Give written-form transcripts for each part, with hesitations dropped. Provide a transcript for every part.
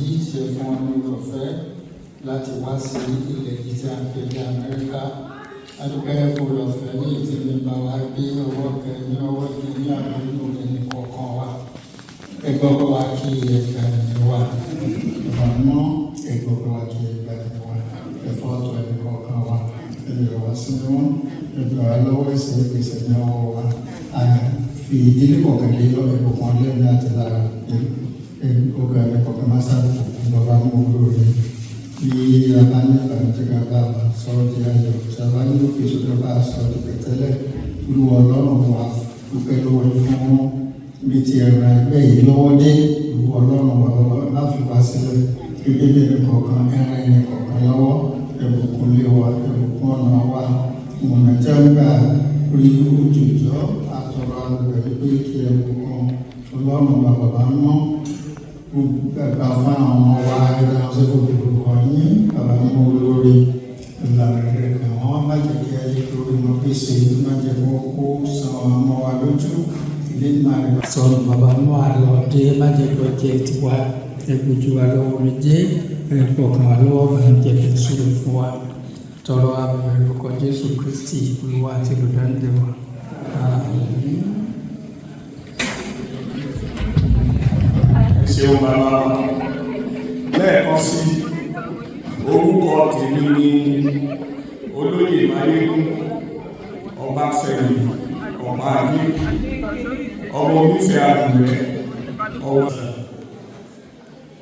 yìí ṣe fún wọn ní ọ̀fẹ́ láti wá sí ilẹ̀ yìí tí a ń pè ní Amẹ́ríkà. Adúpẹ́ fún ọ̀fẹ́ ní ìtìlẹ̀ bá wa gbé ọwọ́ kẹrin ọwọ́ kẹrin àbúrò ẹni kọ̀ọ̀kan wa. Ẹgbẹ́ wa kí ẹgbẹ́ ẹni wa. Ìbànú ẹgbẹ́ wa kí ẹgbẹ́ ẹni wa. Ẹ̀fọ́ ọ̀tọ̀ ẹni kọ̀ọ̀kan wa. Ẹgbẹ́ wa sí wọn. Ẹgbẹ́ wa lọ́wọ́ ẹsẹ̀ ìgbésẹ̀ ní ọwọ́ wa. Fi ìdílé kọ̀ọ̀kan lé ẹgbẹ́ kan lẹ́nu àti lára. Ẹgbẹ́ ẹni kọ̀ọ̀kan máa sábà bàbá mú olóore. Bí a bá ní ìbànújẹ́ ká bá wa sọ̀rọ̀ di ayọ̀, sábà ní òkè sódò bá sọ̀rọ̀ di pẹ̀tẹ́lẹ̀. Olúwa Ọlọ́run wa dúpẹ́ lọ́wọ́ fún bí ti ẹ̀rọ ẹgbẹ́ yìí lọ́wọ́ dé. Olúwa Ọlọ́run wa bàbá má fi wá sílẹ̀. Gẹ́gẹ́ bí ẹni kọ̀ọ̀kan ẹran ẹni kọ̀ọ̀kan lọ́wọ́. Ẹ̀bùkún lé wa, ẹ̀bùkún ọ̀nà wa. Ìmọ̀nà jẹ́ ń gbà rí ojújọ́ àtọ̀rọ̀ àlùbẹ̀ pé kí ẹ̀bùkún Ọlọ́run wa bàbá mọ́. Gbàgbà fún àwọn ọmọ wa ẹgbẹ́ ọ̀sẹ̀ fòkòrò yín bàbá mú olórí ìlànà rẹ̀ kàn wọ́n má jẹ́ kí ayé lórí wọn pèsè má jẹ́ kó kó san ọmọ wa lójú ilé ìmọ̀ rẹ̀. Sọ̀rọ̀ bàbá mú àlọ́ dé má jẹ́ kó jẹ́ tiwa ẹgbẹ́jú wa lọ́wọ́ rẹ̀ jẹ́ ẹ̀pọ̀ kan wà lọ́wọ́ bá ń jẹ́ kí sórí fún wa tọrọ abẹ̀rẹ̀ lórúkọ Jésù Kristi Olúwa àti olùdáǹdè wa. Ṣeun bàbá lẹ́ẹ̀kan sí orúkọ tèmi ní olóyè Máyégún Ọbáfẹ́mi ọba ayé ọmọ onífẹ́ àdúrẹ́ ọwọ́.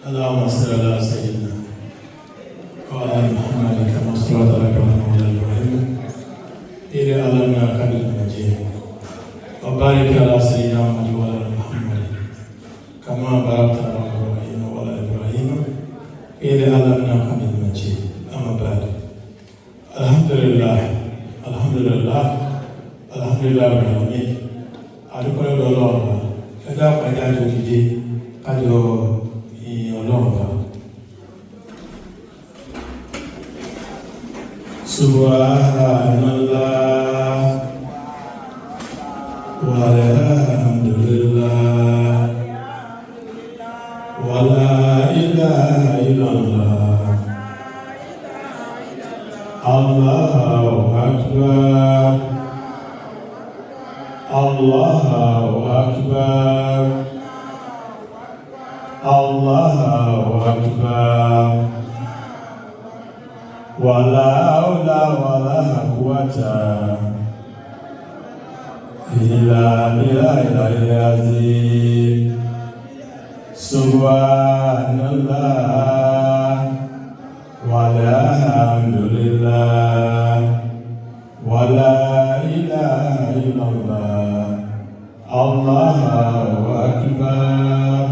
اللهم صل على سيدنا وعلى ال محمد كما صليت على ابراهيم وعلى ال ابراهيم إلى علمنا قبل المجيد وبارك على سيدنا محمد وعلى ال محمد كما باركت على ابراهيم وعلى ال ابراهيم إلى علمنا قبل المجيد. أما بعد الحمد لله الحمد لله الحمد لله رب العالمين. adúpẹ́ lọ́dọ̀ Ọlọ́run ẹ̀dá pẹ̀lú àjòjìdé kájọ Ọlọ́run. Subhanallah walhamdulillah wala ilaha illallah Allahu akbar Allahu akbar Allahu akbar wala hawla wala quwwata illa billahil azim. Subhanallah walhamdulillah wala ilaha illallah Allahu akbar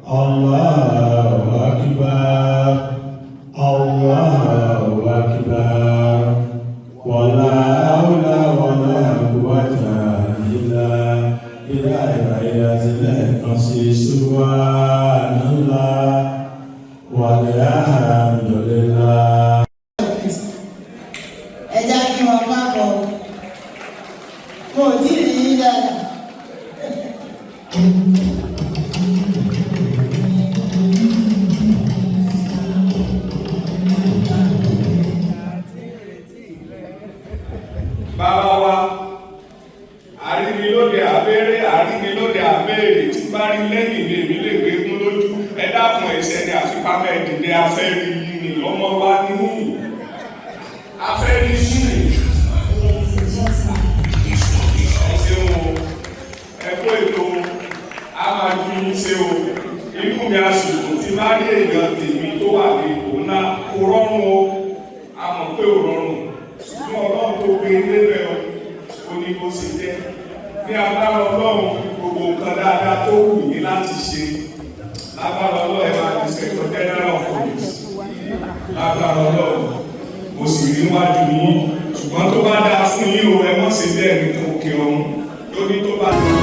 Allahu akbar Allahu akbar wala hawla wala quwwata illa billahil azim. Subhanallah walhamdulillah. Ẹ jẹ́ kí wọ́n má bọ̀ mo ò tí ì rí yín dáadáa. Bàbá wa àrínilóde àbẹ́rẹ́ àrínilóde àbẹ́rẹ́ tí bá rí lẹ́yìn lè rí lè gbé mú lójú ẹ dákun ẹsẹ̀ ní àfipámẹ́ ìdílé afẹ́rí yìí ni ọmọ wa ní afẹ́rí yìí ni. Ẹ̀kọ́ ètò a máa ju yín ṣe o inú mi àsìkò tí bá rí èèyàn tèmi tó wà ní ipò náà kò rọrùn o a mọ̀ pé ò rọrùn ṣùgbọ́n Ọlọ́run tó gbé lébẹ̀ o ní kó ṣe jẹ́ ní agbára Ọlọ́run gbogbo nǹkan dáadáa tó wù yín láti ṣe lágbára Ọlọ́run ẹ máa di Inspector General of Police lágbára Ọlọ́run mo sì rí wájú yín ṣùgbọ́n tó bá dáa fún yín o ẹ mọ̀ sí bẹ́ẹ̀ ní òkè ọ̀run lórí tó bá dáa.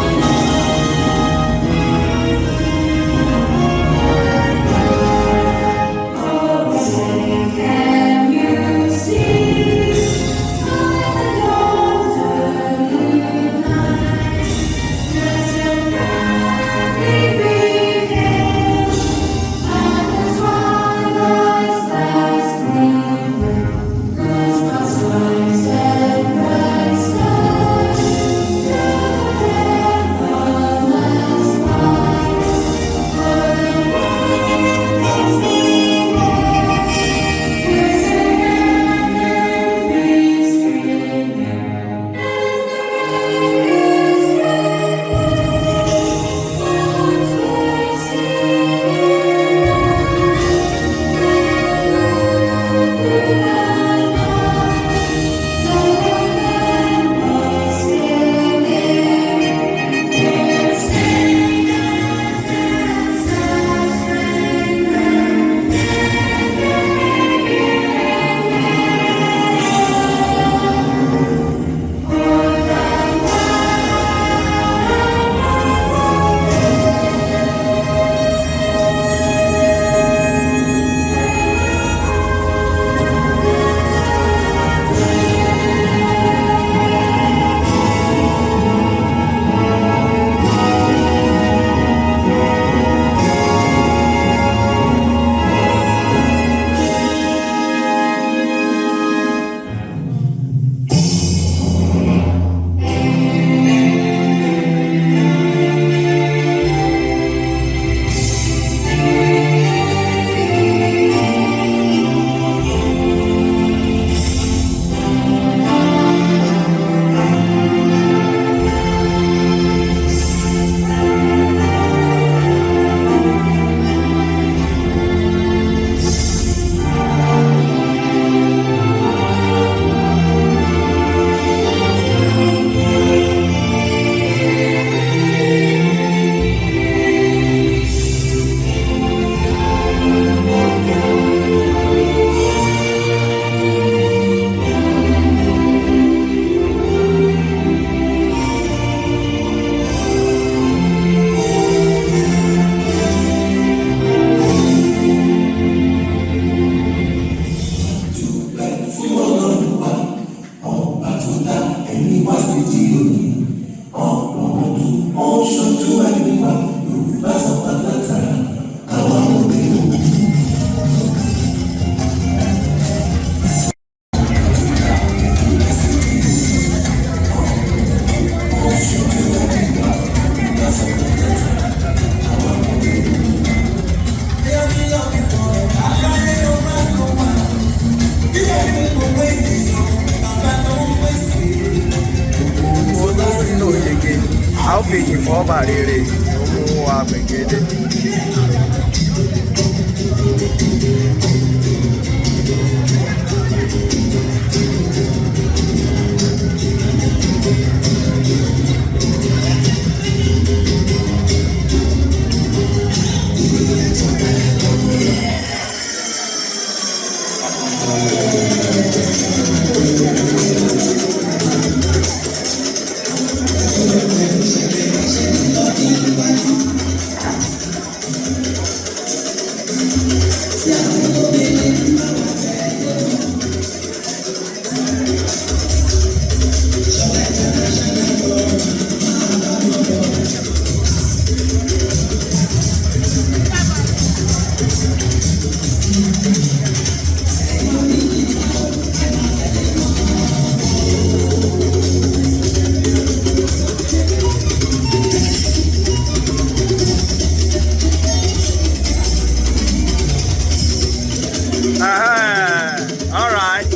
ọba rere owó agbègbèdè. All right.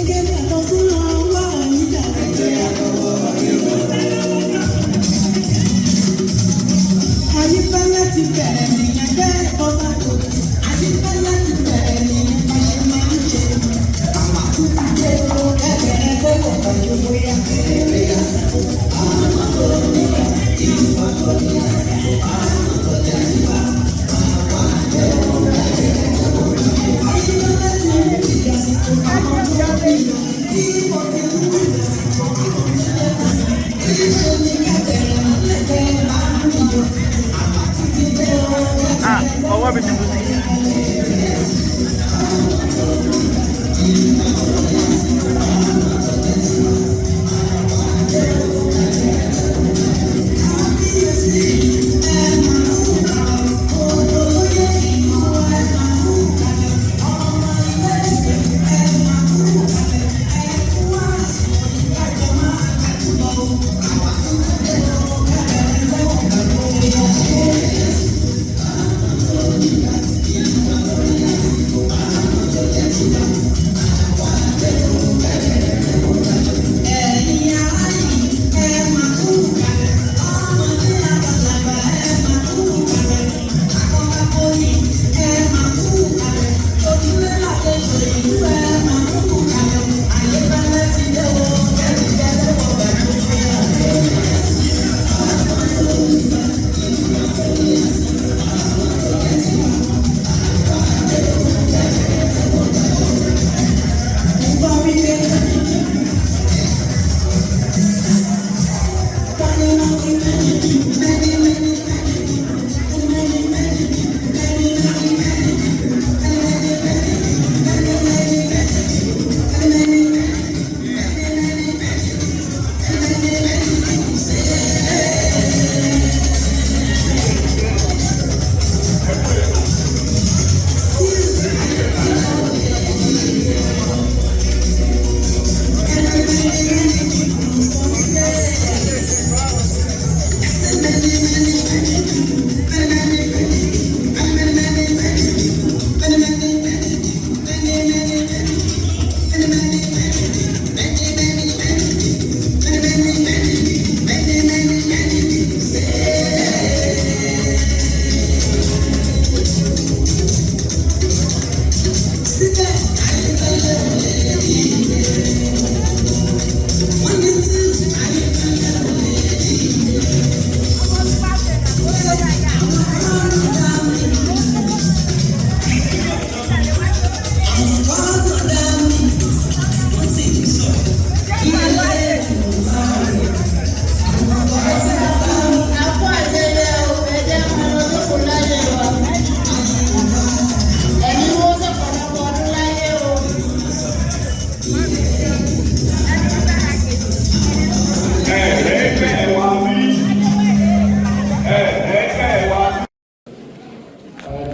Ọwọ́ mi ti mú.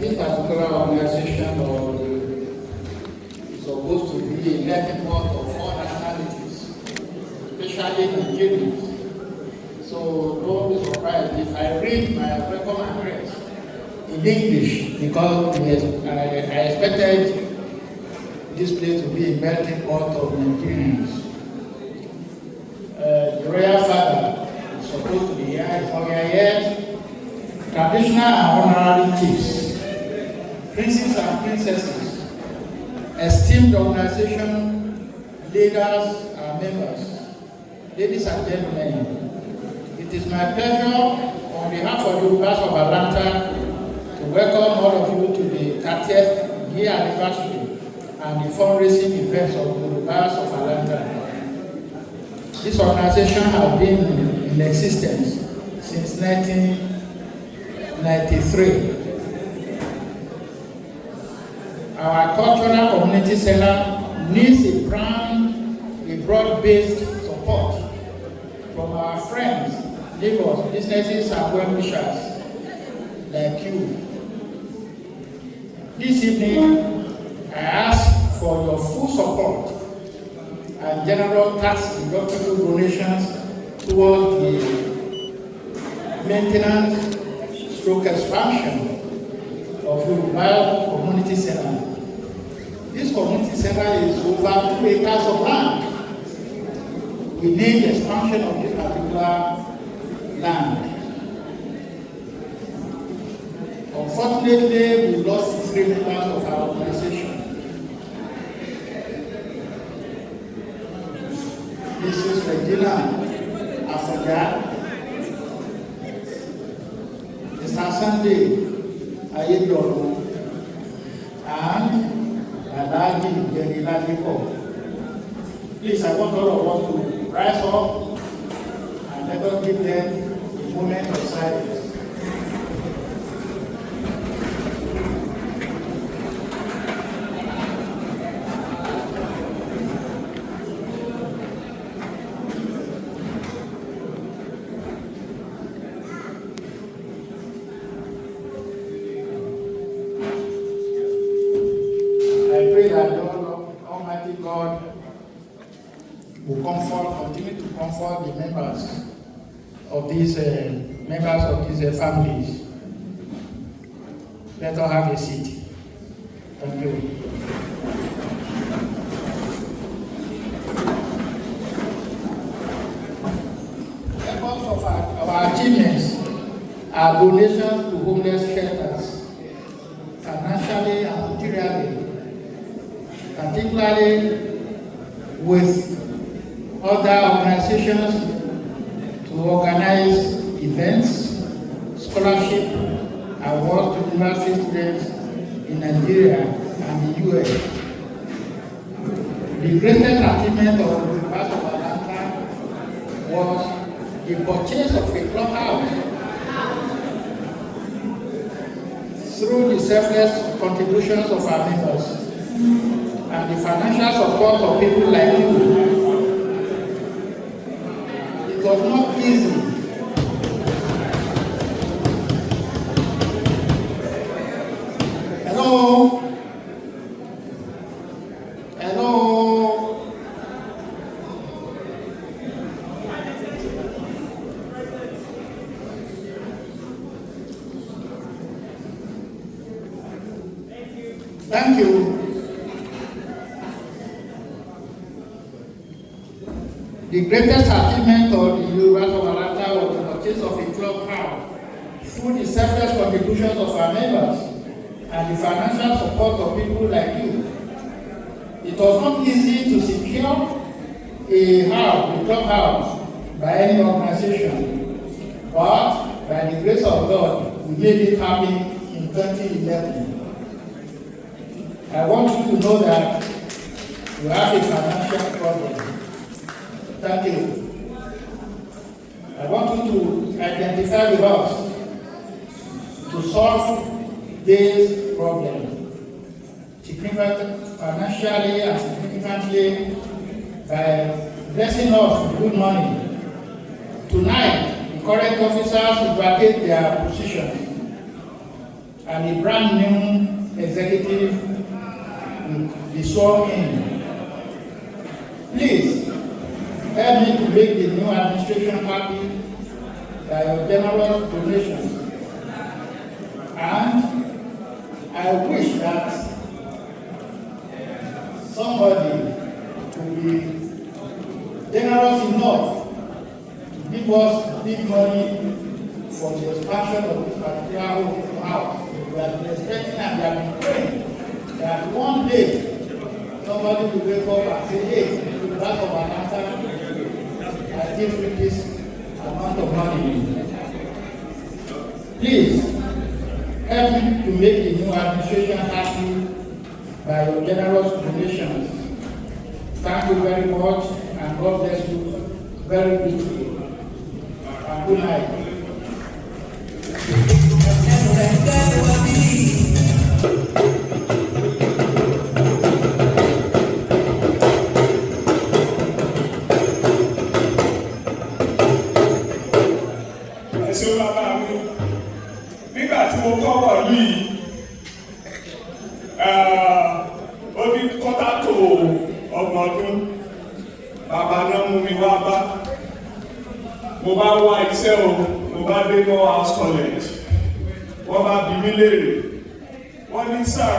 This particular organization is supposed to be a melting pot of all nationalities, especially Nigerians. So don't be surprised if I read my welcome address in English, because I expected this place to be a melting pot of Nigerians. The royal father is supposed to be here, he's not here yet. traditional and honorary chiefs, princes and princesses, esteemed organization leaders and members, ladies and gentlemen, it is my pleasure on behalf of the Yorubas of Atlanta to welcome all of you to the 30th year anniversary and the fundraising events of the Yorubas of Atlanta. This organization has been in existence since 1993. Our cultural community center needs a broad-based support from our friends, neighbors, businesses, and well-wishers like you. This evening, I ask for your full support and general tax-deductible donations towards the maintenance / expansion of Yoruba Community Center. This community center is over 2 acres of land. We need the expansion of this particular land. Unfortunately, we lost 3 members of our organization. Mrs. Regina Afoja, Mr. Sunday Ayedoro, and Alhaji Jeniladipo. Please, I want all of us to rise up and let us give them a moment of silence. Comfort the members of these families. Let us have a seat. Thank you. Efforts of our achievements are donations to homeless shelters, financially and materially, particularly with other organizations to organize events, scholarship, awards to university students in Nigeria and the US. The greatest achievement of the Yorubas of Atlanta was the purchase of a clubhouse through the selfless contributions of our members and the financial support of people like you. It was not easy. Hello? Hello? Thank you. The greatest achievement of the Yorubas of Atlanta was the purchase of a clubhouse through the selfless contributions of our members and the financial support of people like you. It was not easy to secure a clubhouse by any organization, but by the grace of God, we made it happen in 2011. I want you to know that you have a financial problem. Thank you. I want you to identify with us to solve this problem financially and significantly by blessing us with good money. Tonight, the current officers will vacate their positions and a brand new executive will be sworn in. Please, help me to make the new administration happy by your generous donations. And I wish that somebody will be generous enough to give us big money for the expansion of this particular house. We have been expecting and we have been praying that one day somebody will wake up and say, hey, to the back of an answer, I give you this amount of money. Please help me to make the new administration happy by your generous donations. Thank you very much and God bless you very deeply. And good night. Ẹ̀sùn bàbá mi, nígbà tí mo kọ́ wọ̀ yìí, ó ní kọ́tà tó ọgbọ̀n ọdún, bàbá náà mú mi wá bá. Mo bá wá iṣẹ́ o, mo bá dé Moore House College. Wọ́n bá bi mí léèrè. Wọ́n ní sir,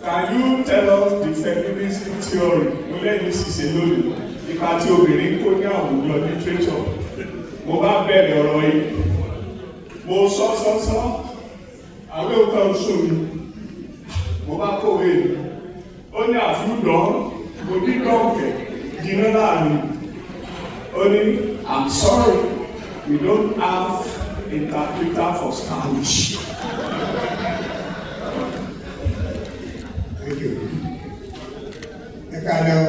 can you tell us the feminism theory? Mo lẹ́yìn ṣiṣẹ́ lónìí, ipa tí obìnrin kó ní àwùjọ literature. Mo bá bẹ̀rẹ̀ ọ̀rọ̀ yìí. Mo sọ, àwọn òkè oṣù mi. Mo bá kọ̀wé mi. Ó ní àfúdán, mo ní dọ̀kẹ̀, jìnnà láàrin. Ó ní, I'm sorry, we don't have interpreter for Spanish. Thank you. Hello.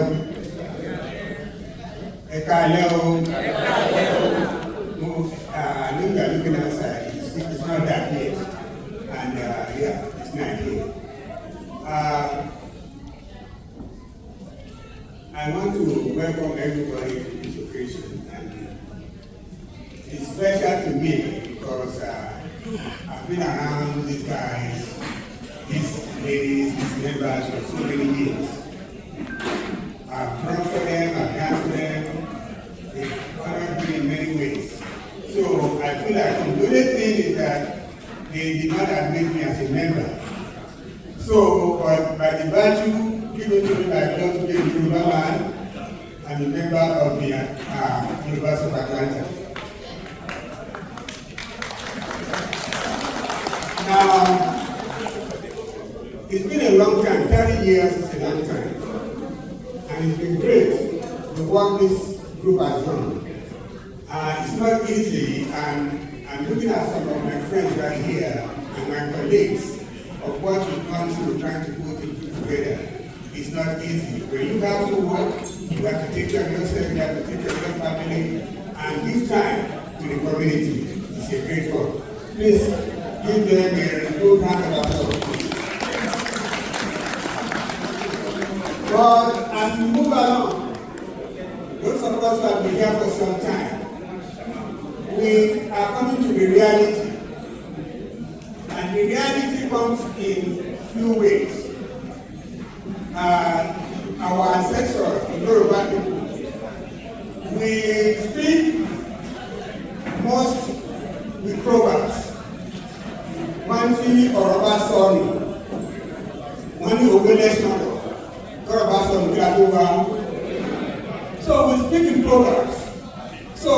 Look at looking outside. It's not that yet. And yeah, it's not here. I want to welcome everybody to this occasion. And it's special to me because I've been around these guys, these ladies, these members for so many years. I've prayed for them, I've danced for them. They've honored me in many ways. So I feel like the only thing is that they did not admit me as a member. So, but by the virtue given to me by God to be a Yoruba man, I'm a member of the Yorubas of Atlanta. Now, it's been a long time, 30 years is a long time. And it's been great, the work this group has done. It's not easy, and I'm looking at some of my friends right here and my colleagues of what we've gone through trying to put it together. It's not easy. When you have to work, you have to take care of yourself, you have to take care of your family, and give time to the community. It's a great work. Please give them a good round of applause. But as we move along, those of us who have been here for some time, we are coming to the reality. And the reality comes in few ways. Our ancestors, the Yoruba people, we speak most with proverbs. One thing Yoruba sorry, one thing Ogbenes not Yoruba sorry, so we speak in proverbs. So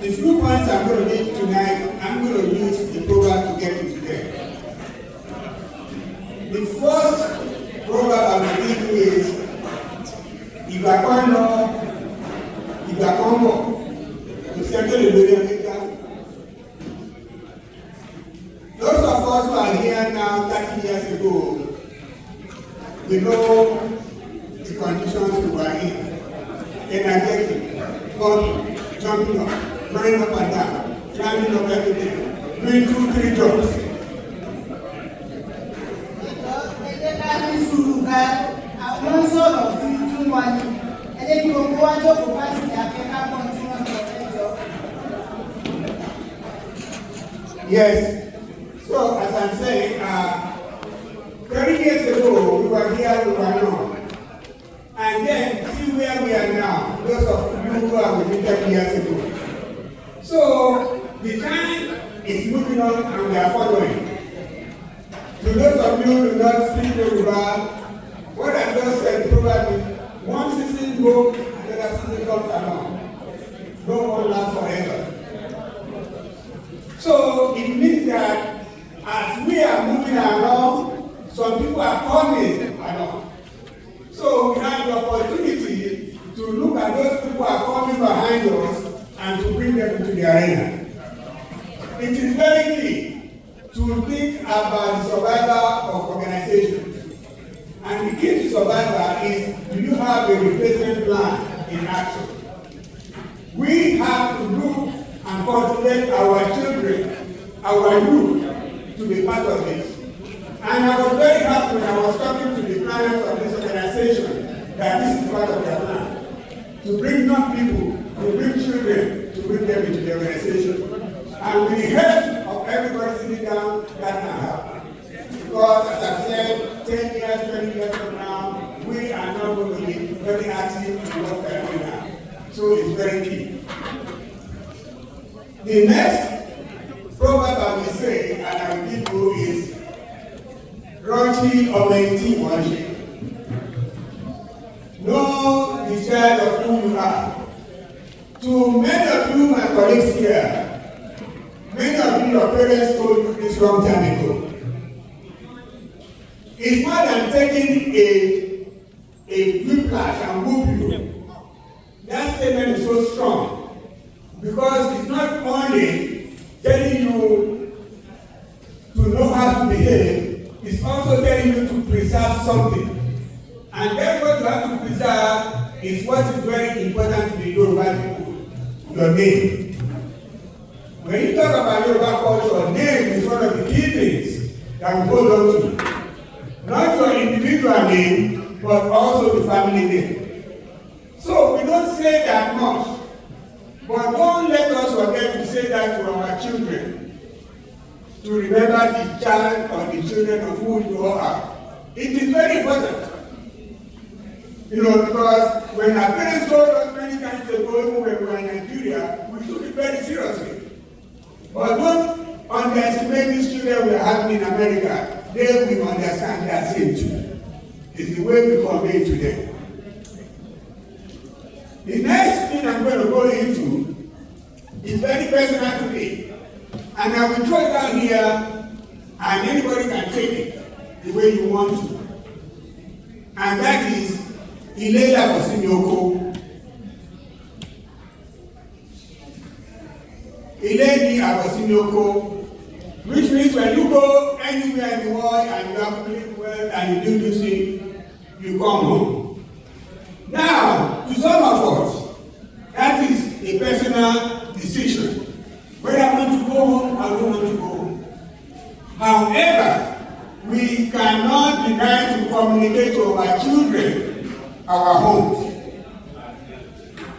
the few points I'm going to make tonight, I'm going to use the proverb to get into them. The first proverb I'm going to give you is, ìgbà kan lọ, ìgbà kan bọ̀, kò sí ẹjọ́ lè lórí ẹgbẹ́ta. Those of us who are here now 30 years ago, we know the conditions we were in. Energetic, bumping, jumping up, running up and down, climbing up everything, doing 2-3 jobs. Àwọn sọ̀rọ̀ sí fún wa ni ẹlẹ́bí gbogbo wá jókòó bá sì àkẹ́kọ̀ọ́ kan tí wọ́n sọ ẹjọ́. Yes, so as I'm saying, 30 years ago we were here, we were not. And then see where we are now, those of you who are within 30 years ago. So the time is moving on and we are following. To those of you who do not speak Yoruba, what I just said probably one season goes, another season comes along. No one lasts forever. So it means that as we are moving along, some people are coming along. So we have the opportunity to look at those people who are coming behind us and to bring them into the arena. It is very key to think about the survival of organizations. And the key to survival is, do you have a replacement plan in action? We have to look and cultivate our children, our youth, to be part of this. And I was very happy when I was talking to the planners of this organization that this is part of their plan. To bring young people, to bring children, to bring them into the organization. And with the help of everybody sitting down, that can happen. Because as I said, 10 years, 20 years from now, we are not going to be very active in what we are doing now. So it's very key. The next proverb I will say, and I will give you, is Rọ́jí ọmọ ẹni tí wọ́n ṣe. Know the child of who you are. To many of you, my colleagues here, many of you, your parents told you this long time ago. It's more than taking a whiplash and whoop you. That statement is so strong because it's not only telling you to know how to behave, it's also telling you to preserve something. And then what you have to preserve is what is very important to the Yoruba people, your name. When you talk about Yoruba culture, name is one of the key things that we hold on to. Not your individual name, but also the family name. So we don't say that much, but don't let us forget to say that to our children, to remember the child or the children of who you are. It is very important. You know, because when our parents told us many times ago, even when we were in Nigeria, we took it very seriously. But don't underestimate these children we are having in America. They will understand that same too. It's the way we convey to them. The next thing I'm going to go into is very personal to me. And I will throw it down here, and anybody can take it the way you want to. And that is Ilé Làbọ̀sí Oko. Ilé Làbọ̀sí Oko, which means when you go anywhere in the world and you have played well and you do this thing, you come home. Now, to some of us, that is a personal decision. Whether I want to go home or don't want to go home. However, we cannot deny to communicate to our children our homes.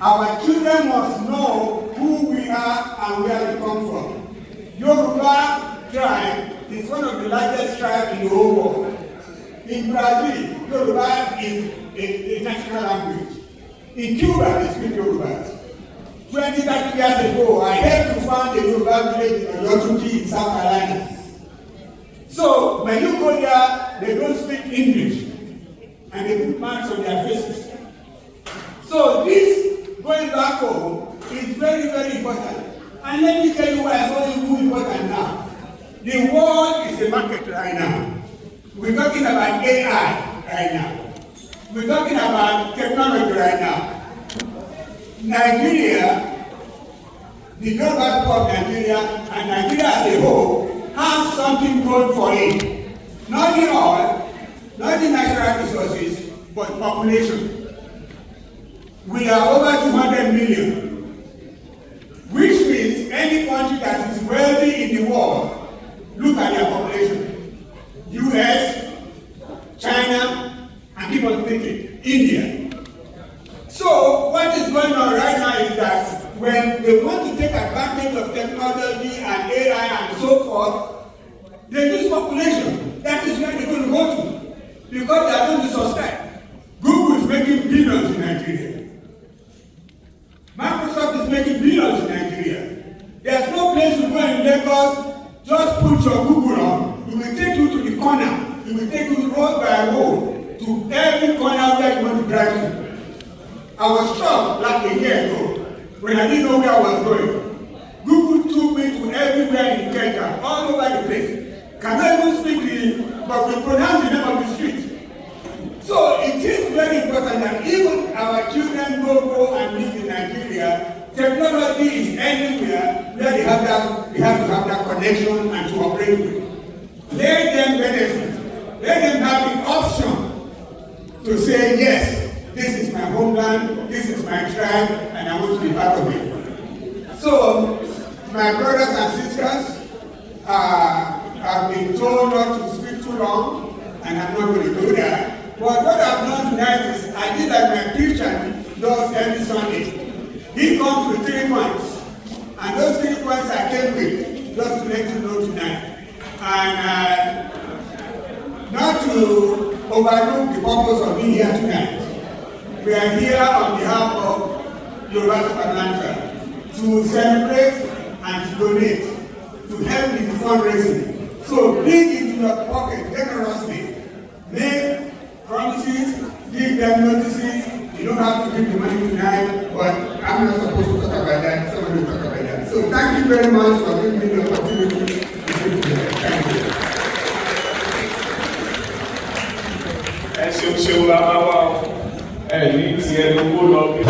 Our children must know who we are and where we come from. Yoruba tribe is one of the largest tribes in the whole world. In Brazil, Yoruba is a national language. In Cuba, they speak Yoruba. 20, 30 years ago, I helped to found a Yoruba village in Yoruba in South Carolina. So when you go there, they don't speak English. And they put marks on their faces. So this going back home is very, very important. And let me tell you why it's only important now. The world is a market right now. We're talking about AI right now. We're talking about technology right now. Nigeria, the global people of Nigeria, and Nigeria as a whole, has something good for it. Not the oil, not the natural resources, but population. We are over 200 million, which means any country that is wealthy in the world, look at their population. US, China, and keep on thinking, India. So what is going on right now is that when they want to take advantage of technology and AI and so forth, they use population. That is where they're going to go to. Because they are going to suspect. Google is making billions in Nigeria. Microsoft is making billions in Nigeria. There's no place to go in Lagos. Just put your Google on. It will take you to the corner. It will take you road by road to every corner where you want to drive to. I was shocked like a year ago when I didn't know where I was going. Google took me to everywhere in Kenya, all over the place. Cannot even speak the, but we pronounce the name of the street. So it is very important that even our children go and live in Nigeria. Technology is anywhere where they have to have that connection and to operate with. Let them benefit. Let them have the option to say, yes, this is my homeland, this is my tribe, and I want to be part of it. So, my brothers and sisters, I've been told not to speak too long, and I'm not going to do that. But what I've done tonight is, I did like my preacher does every Sunday. He comes with 3 points, and those 3 points I came with, just to let you know tonight. And not to overlook the purpose of being here tonight. We are here on behalf of Yorubas of Atlanta to celebrate and to donate, to help with the fundraising. So bring it in your pocket generously. Make promises, give them notices. You don't have to give the money tonight, but I'm not supposed to talk about that. Someone will talk about that. So thank you very much for giving me the opportunity to speak today. Thank you. Ṣe la máa wá ní ti ẹnu kó lọ bí.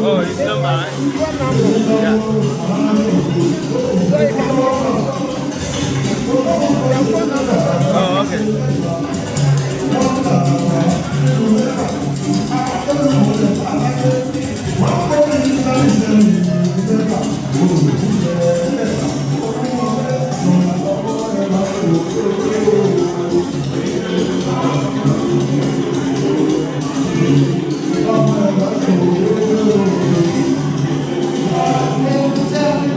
Oh, it's still mine. Yeah. Oh, Thank you.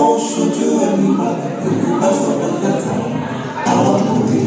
ó ṣojú ẹni wá, Yorùbá sọ̀rọ̀ lẹ́tà, àwọn òwe.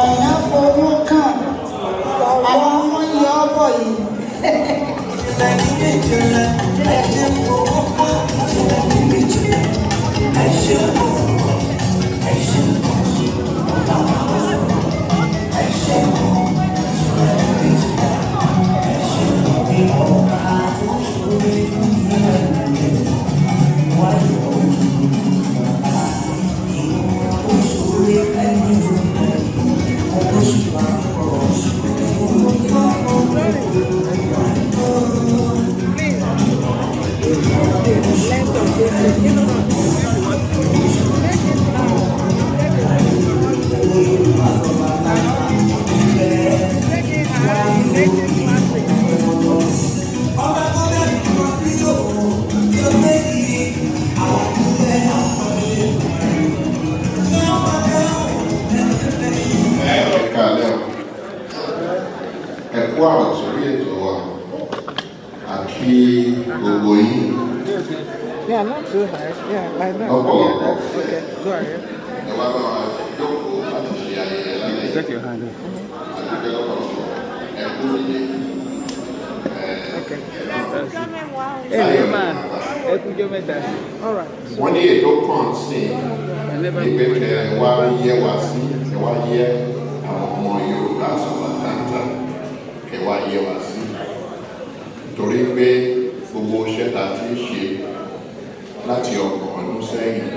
ọ̀nà fowó kàn àwọn ọmọ yìí ọ̀bọ̀ yìí. Yeah, not too high. Yeah, like that. Okay, go ahead. Take your hand. Okay. Hey, man. All right. Wọ́n ní ètò kan sí ìgbẹ́kẹ̀ wá yẹ wá sí ẹ̀wá yẹ àwọn ọmọ Yorùbá sọ̀rọ̀ táǹtà kẹwà yẹ wá sí torí pé gbogbo iṣẹ́ ta ti ń ṣe láti ọgbọ̀n ọdún sẹ́yìn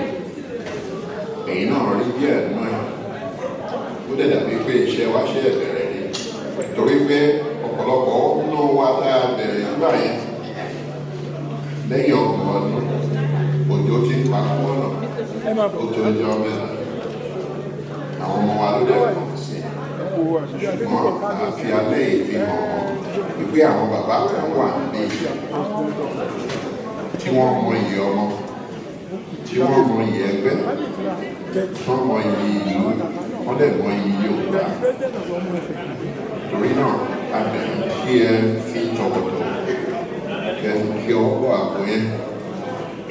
èyí náà rí díẹ̀ náà ó dẹ̀ dàbí pé iṣẹ́ wa ṣe bẹ̀rẹ̀ ni torí pé ọ̀pọ̀lọpọ̀ nínú wa tá a bẹ̀rẹ̀ nígbà yẹn lẹ́yìn ọgbọ̀n ọdún òjò ti ń pa pọ́nà ó tó jẹ́ mẹ́ta àwọn ọmọ wa ló dẹ̀ kàn sí ṣùgbọ́n àfi alẹ́ ìfihàn wípé àwọn bàbá kan wà ní tí wọ́n mọ iyì ọmọ tí wọ́n mọ iyì ẹgbẹ́ tí wọ́n mọ iyì ìlú wọ́n dẹ̀ mọ iyì Yorùbá torí náà a bẹ̀rẹ̀ kí ẹ fi tọkọtọ̀ kẹ kí ọwọ́ àpò yẹn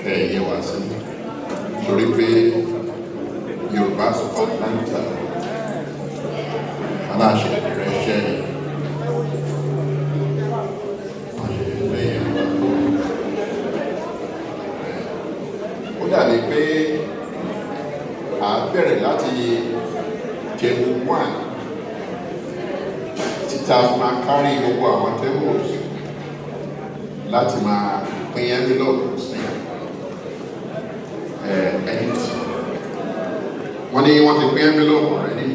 kẹ ẹ yẹ wá sí torí pé Yorùbá sọ̀kọ̀ láńtà aláṣẹ rẹ̀ ṣẹ́ ni. Ó dàbí pé à ń bẹ̀rẹ̀ láti jẹun wà títa máa kárí gbogbo àwọn tables láti máa pín envelope sí ẹni tí wọ́n ní wọ́n ti pín envelope already.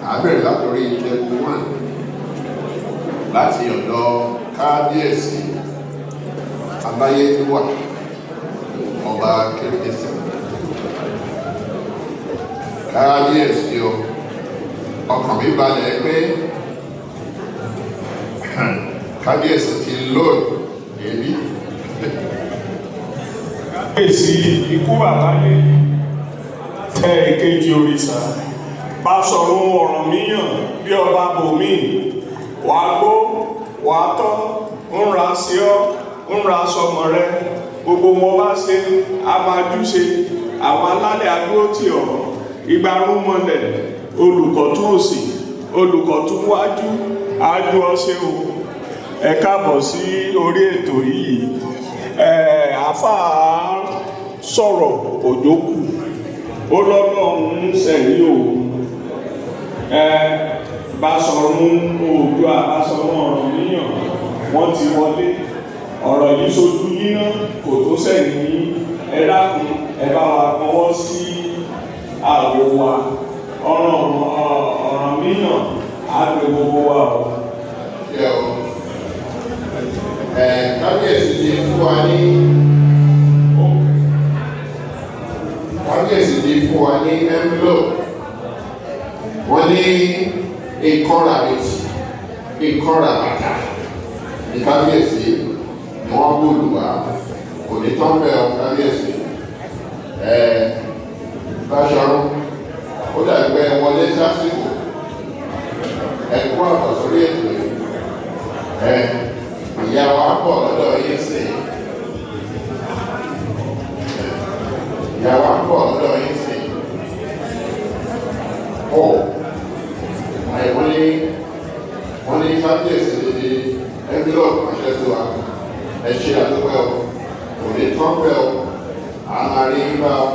À ń bẹ̀rẹ̀ látòrí jẹun wà láti ọ̀dọ̀ kábíyèsí Abáyédúwà ọba Kérésì kábíyèsí o ọkàn mi balẹ̀ pé kábíyèsí ti lóòdù èébí. Kábíyèsí ikú bàbá lè tẹ ìkejì òrìṣà bá sọ̀rọ̀ Ọ̀rànmíyàn bí ọba bòmí wàá gbó wàá tọ́ ń ra sí ọ́ ń ra sọmọ rẹ gbogbo wọn bá ṣe amájúṣe àwọn alálẹ̀ agbóòtì ọ̀rọ̀ ìgbàrún mọ́lẹ̀ olùkọ̀tún òsì olùkọ̀tún wájú ájú ọṣẹ́ o ẹ káàbọ̀ sí orí ètò yìí àfáà sọ̀rọ̀ òjòkù ó lọ́lọ́run sẹ̀rí òun Báṣọ̀run Oòduà Báṣọ̀run Ọ̀rànmíyàn wọ́n ti wọlé ọ̀rọ̀ yìí sojú yíná kò tó sẹ́yìn ní ẹ dákun ẹ bá wa kọwọ́ sí àwò wa Ọ̀rànmíyàn àgbè gbogbo wa o. Kábíyèsí ti fún wa ní envelope wọ́n ní ìkọ́ra méjì ìkọ́ra bàtà ní kábíyèsí wọ́n gbòòlù wá kò ní tán bẹ́ẹ̀ ọ kábíyèsí Báṣọ̀run ó dàgbẹ́ wọlé sásìkò ẹ̀kú àbọ̀ sórí ètò yìí ìyá wa pọ̀ lọ́dọ̀ yín sí ìyá wa pọ̀ lọ́dọ̀ yín sí wọ́n ní kábíyèsí ní envelope pẹ̀lú wa ẹ ṣe àdúgbò ẹ̀ kò ní tán pẹ̀ ọ́ àmàrí bá ọ́.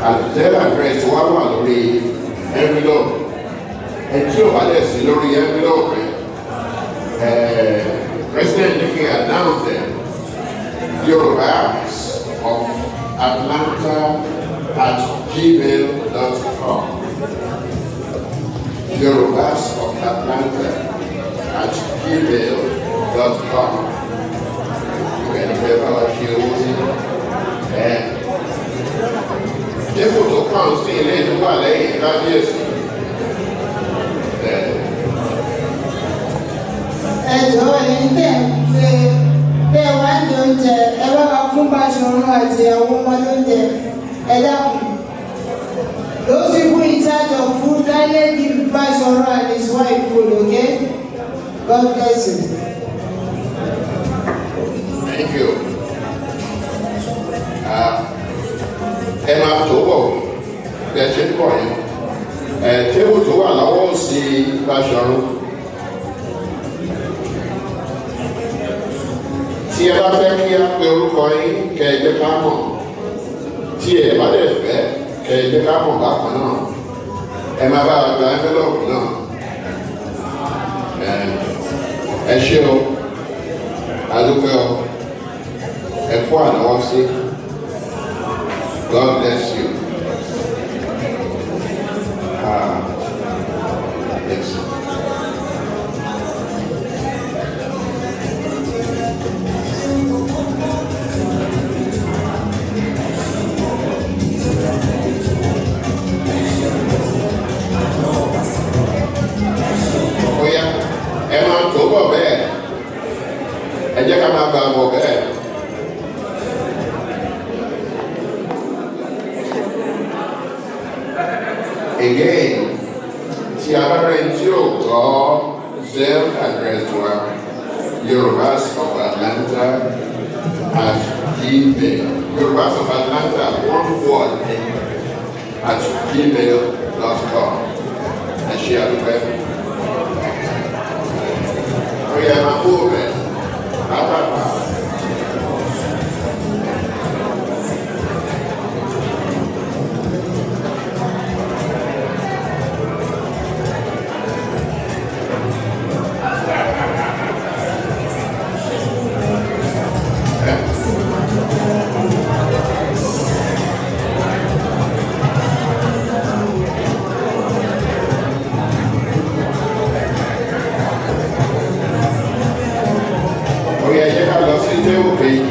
Àtẹ̀lẹ́ àdírẹ́sì wá wà lórí envelope ẹtí ò bá lẹ̀ sí lórí envelope president ní kí announce them Yorubas of Atlanta at gmail.com Yorubas of Atlanta at gmail.com ìgbẹ́ni pé báwa ṣe owó sí dípò tó kàn sí ilé ìlú wà lẹ́yìn kábíyèsí. Ẹ jọ̀ọ́ ẹ̀yin tẹ̀ ń pé bẹ́ẹ̀ wá ń jẹ oúnjẹ ẹ bá wa fún Báṣọ̀run àti àwọn ọmọ lóúnjẹ ẹ dákun. Those people in charge of food kindly give Báṣọ̀run and his wife food, okay? God bless you. Thank you. Ẹ máa tó bọ̀ bí ẹ ṣe ń bọ̀ yẹn tébù tó wà lọ́wọ́ sí Báṣọ̀run tí ẹ bá fẹ́ kí á pe orúkọ yín kẹ́ ẹ jẹ́ ká mọ̀ tí ẹ bá dẹ̀ fẹ́ kẹ́ ẹ jẹ́ ká mọ̀ bákan náà ẹ máa bá gba envelope náà ẹ ṣé o adúpẹ́ o ẹ kú ànáwọ́ sí. God bless you. Yes. Oh yeah. Ẹ máa tó bọ̀ bẹ́ẹ̀. Ẹ jẹ́ ká máa bá a bọ̀ bẹ́ẹ̀. Again, tí a bá rẹ̀ tí ò gbọ́ Zelle address wa Yorubas of Atlanta at gmail Yorubas of Atlanta one word at gmail.com ẹ ṣe àdúpẹ́. Ó yẹ máa kó rẹ̀ pátápá.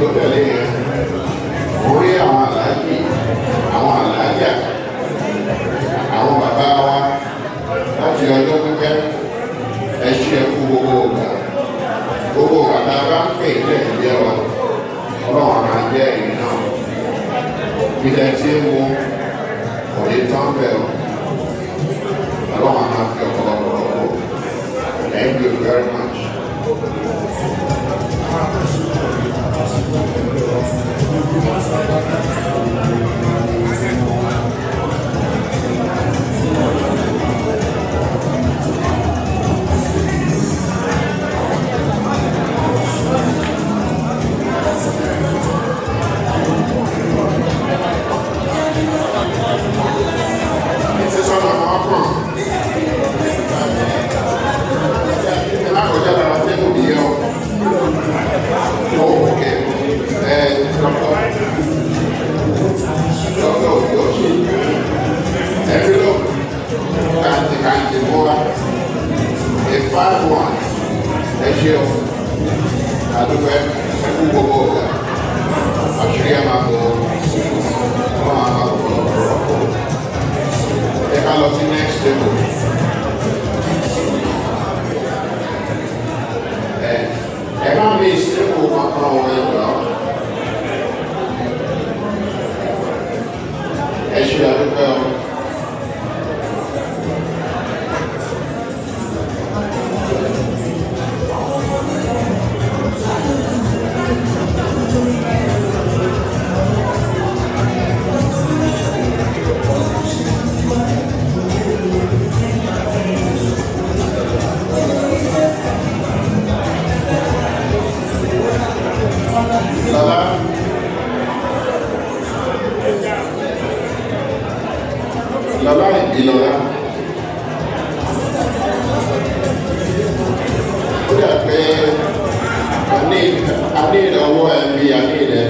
Tó tẹ̀lé yẹn orí àwọn aláàjì àwọn aláàjà àwọn bàbá wa láti ọjọ́ pípẹ́ ẹ ṣe ẹkú gbogbo bàbá bá ń pè ní ẹ̀jẹ̀ wa ọlọ́run máa jẹ́ ẹ̀yìn náà ilẹ̀ tí ń mu kò ní tán bẹ́ẹ̀ o ọlọ́run máa fi ọ̀pọ̀lọpọ̀ thank you very much. Thank you. Lala ìbílọ́lá. Ó dà pé a ní ìdánwò ẹ̀mí a ní ìdẹ́.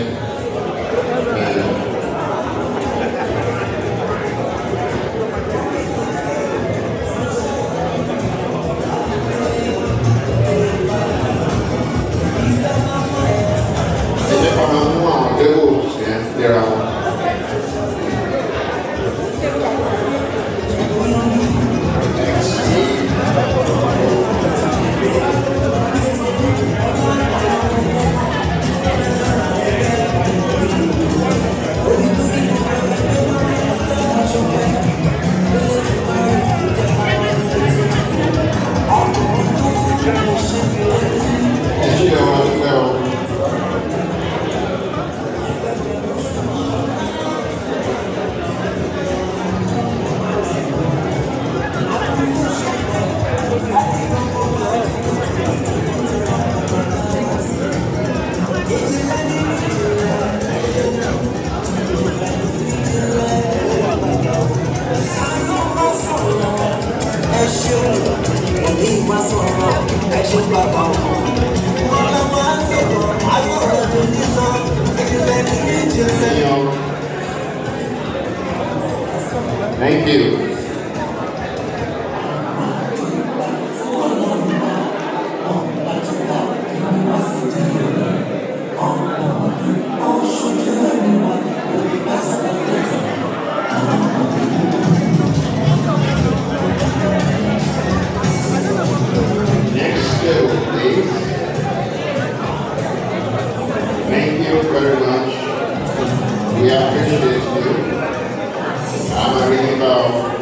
Ẹ jẹ́ ká máa mú àwọn lérò yẹn léra wọn. Thank you. Next skill, please. Thank you very much. We appreciate you. I'm a really about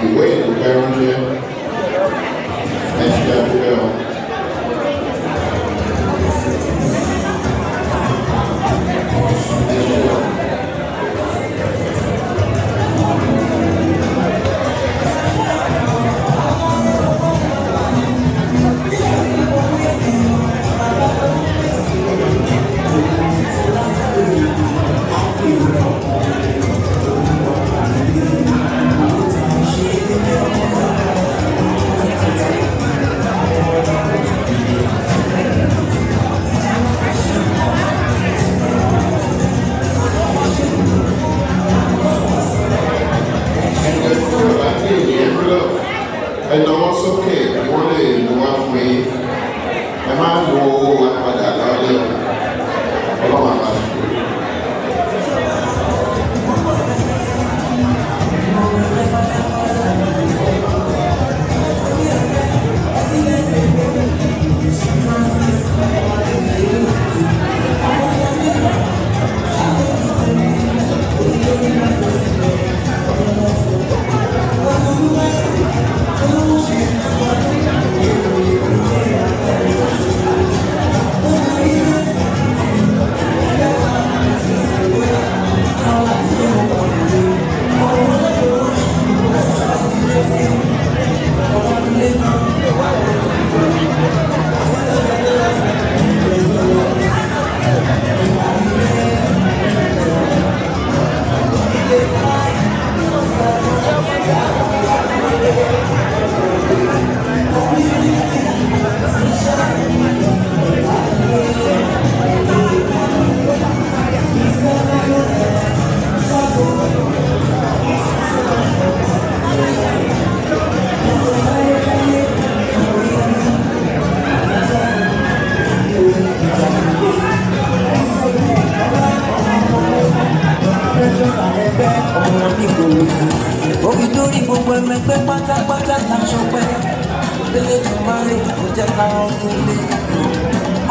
ìwé ìdúpẹ́ ránṣẹ́ ẹ ṣe àdúpẹ́ ọ. Ẹ̀nàwọ́ sókè wọ́n lè mú wá fún mi. Ẹ máa ń lo àpàdà lọ́lẹ̀ ọlọ́wọ́ àbáṣe.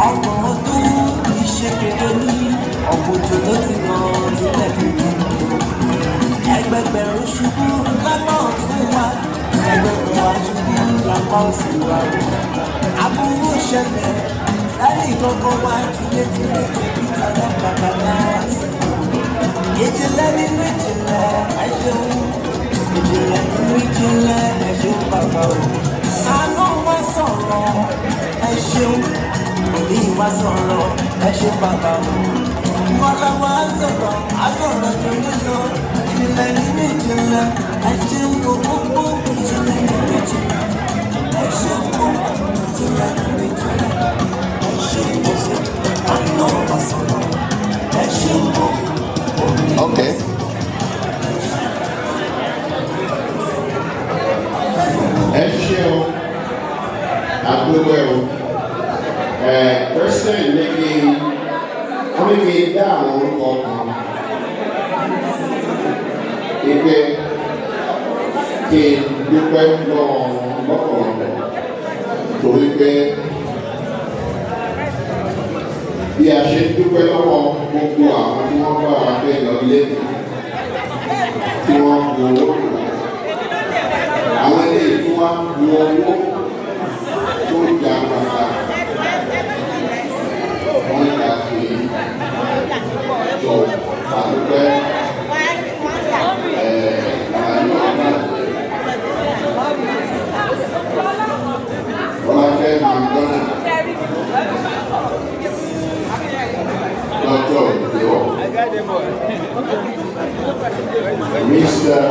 ọgbọ̀n ọdún iṣẹ́ kékeré ní ọ̀pọ̀jù ló ti ràn sílẹ̀ tuntun. Ẹgbẹgbẹ̀rún ṣubú lápá ọ̀tún wa, ẹgbẹgbẹ̀rún wa ṣubú lápá òsì wa. Aburú ṣẹlẹ̀ sáré ìkọ̀kọ̀ wa tilétilé tẹ̀bí tàdá bàbá náà sí. Ìjìnlẹ̀ nínú ìjìnlẹ̀ ẹ ṣeun, ìjìnlẹ̀ nínú ìjìnlẹ̀ ẹ ṣeun bàbá o. Àná wa sọ̀rọ̀ ẹ ṣeun, òní wa sọ̀rọ̀ ẹ ṣeun bàbá o. Mọ̀lá wa sọ̀rọ̀ àsọ̀rọ̀ tó ń lọ, ìjìnlẹ̀ nínú ìjìnlẹ̀ ẹ ṣeun gbogbo, ìjìnlẹ̀ nínú ìjìnlẹ̀ ẹ ṣeun gbogbo, ìjìnlẹ̀ nínú ìjìnlẹ̀ ẹ ṣeun gbogbo. Àná wa sọ̀rọ̀ ẹ ṣeun gbogbo. Okay. Ẹ ṣeun àdúgbò president ní kí wọ́n ní kí dá àwọn orúkọ kan ìpè kí dúpẹ́ lọ́pọ̀lọpọ̀ torí pé bí a ṣe dúpẹ́ lọ́wọ́ gbogbo àwọn tí wọ́n bá wa gbé lọ lé tí wọ́n bu owó àwọn eléyìí tí wọ́n bu owó tó jà pàtà wọ́n jà pé tó àdúpẹ́ Ọlákẹ́ Mandona Dr. Yo, Mr.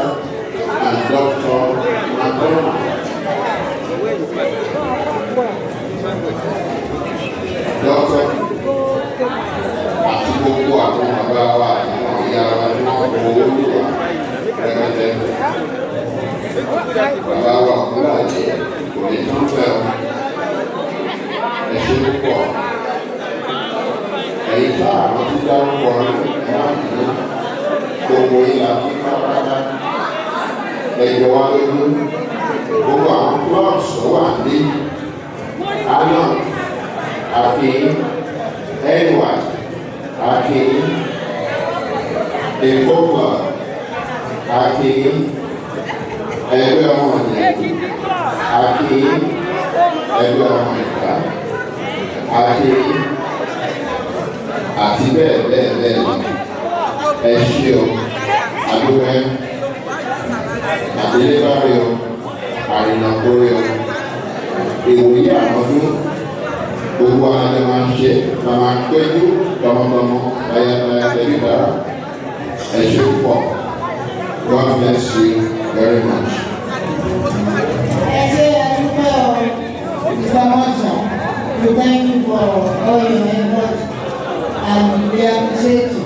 and Dr. Mandona, Dr. àti gbogbo àwọn bàbá wa àwọn ìyá wa tí wọ́n kọ owó lù wá rẹpẹtẹ. Bàbá wa kúrò àjẹ kò ní tán fẹ́ o. Ẹ ṣe púpọ̀. Ẹ̀yin tá àwọn tí dárúkọ rẹ̀ máa ń dùn gbogbo ìlà fún pátápátá. Ẹ̀jọ̀ wa lójú gbogbo àwọn clubs tó wà ní àná àti ẹ̀wà àti èkó club àti ẹgbẹ́ ọmọ ìyẹn àti ẹgbẹ́ ọmọ ìta àti bẹ́ẹ̀ bẹ́ẹ̀ bẹ́ẹ̀ ẹ ṣe o àdúgbò àdélébárí o àrìnàkórí o ìwòye àmọ́dún gbogbo àwọn ẹni máa ń ṣe máa ń péjú tọmọtọmọ ayẹyẹ ẹbí dára ẹ ṣe púpọ̀. God bless you very much. Mr. Marshall, we thank you for all your effort and we appreciate you.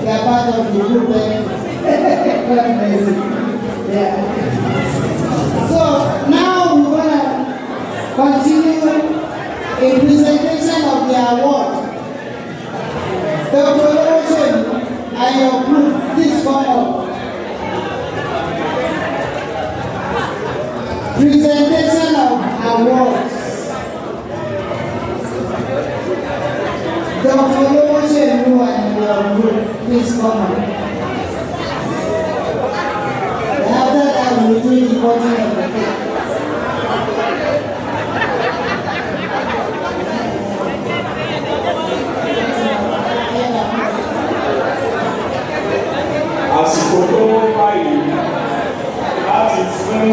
You are part of the group. Yeah. So now we want to continue a presentation of the award. Dr. Ocean and your group, please come up. Presentation of awards. Dr. Ocean and your group, please come up. After that, we will do the cutting of the cake. Àsìkò tó báyìí láti fún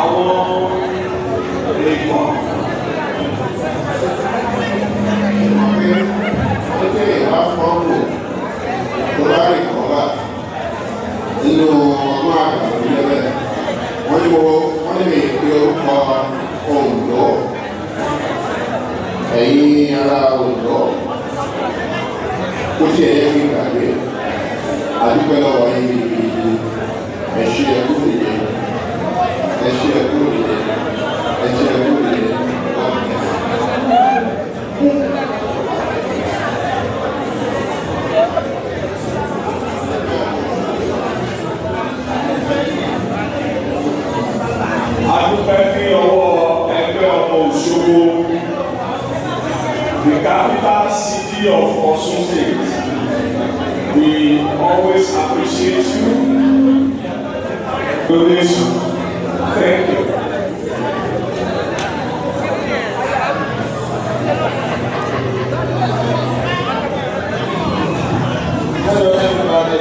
àwọn èèyàn. Ṣé ìwà fọ́ọ̀mù tó bá rí kọ́lá nínú ọmọ àgbàdo lẹ́lẹ̀ wọ́n ní ìpè orúkọ Oǹdó ẹ̀yin ará Oǹdó kó tí ẹ̀yẹ́ fi gbàgbé àdúgbò lọ́wọ́ yìí ẹ̀ṣin ẹ̀kú nìyẹn ẹ̀ṣin ẹ̀kú nìyẹn ẹ̀ṣin ẹ̀kú nìyẹn adúpẹ́ ní ọwọ́ ẹgbẹ́ ọmọ Òṣogbo the capital city of Osun State. We always appreciate you. Donation. Thank you. Hello everybody.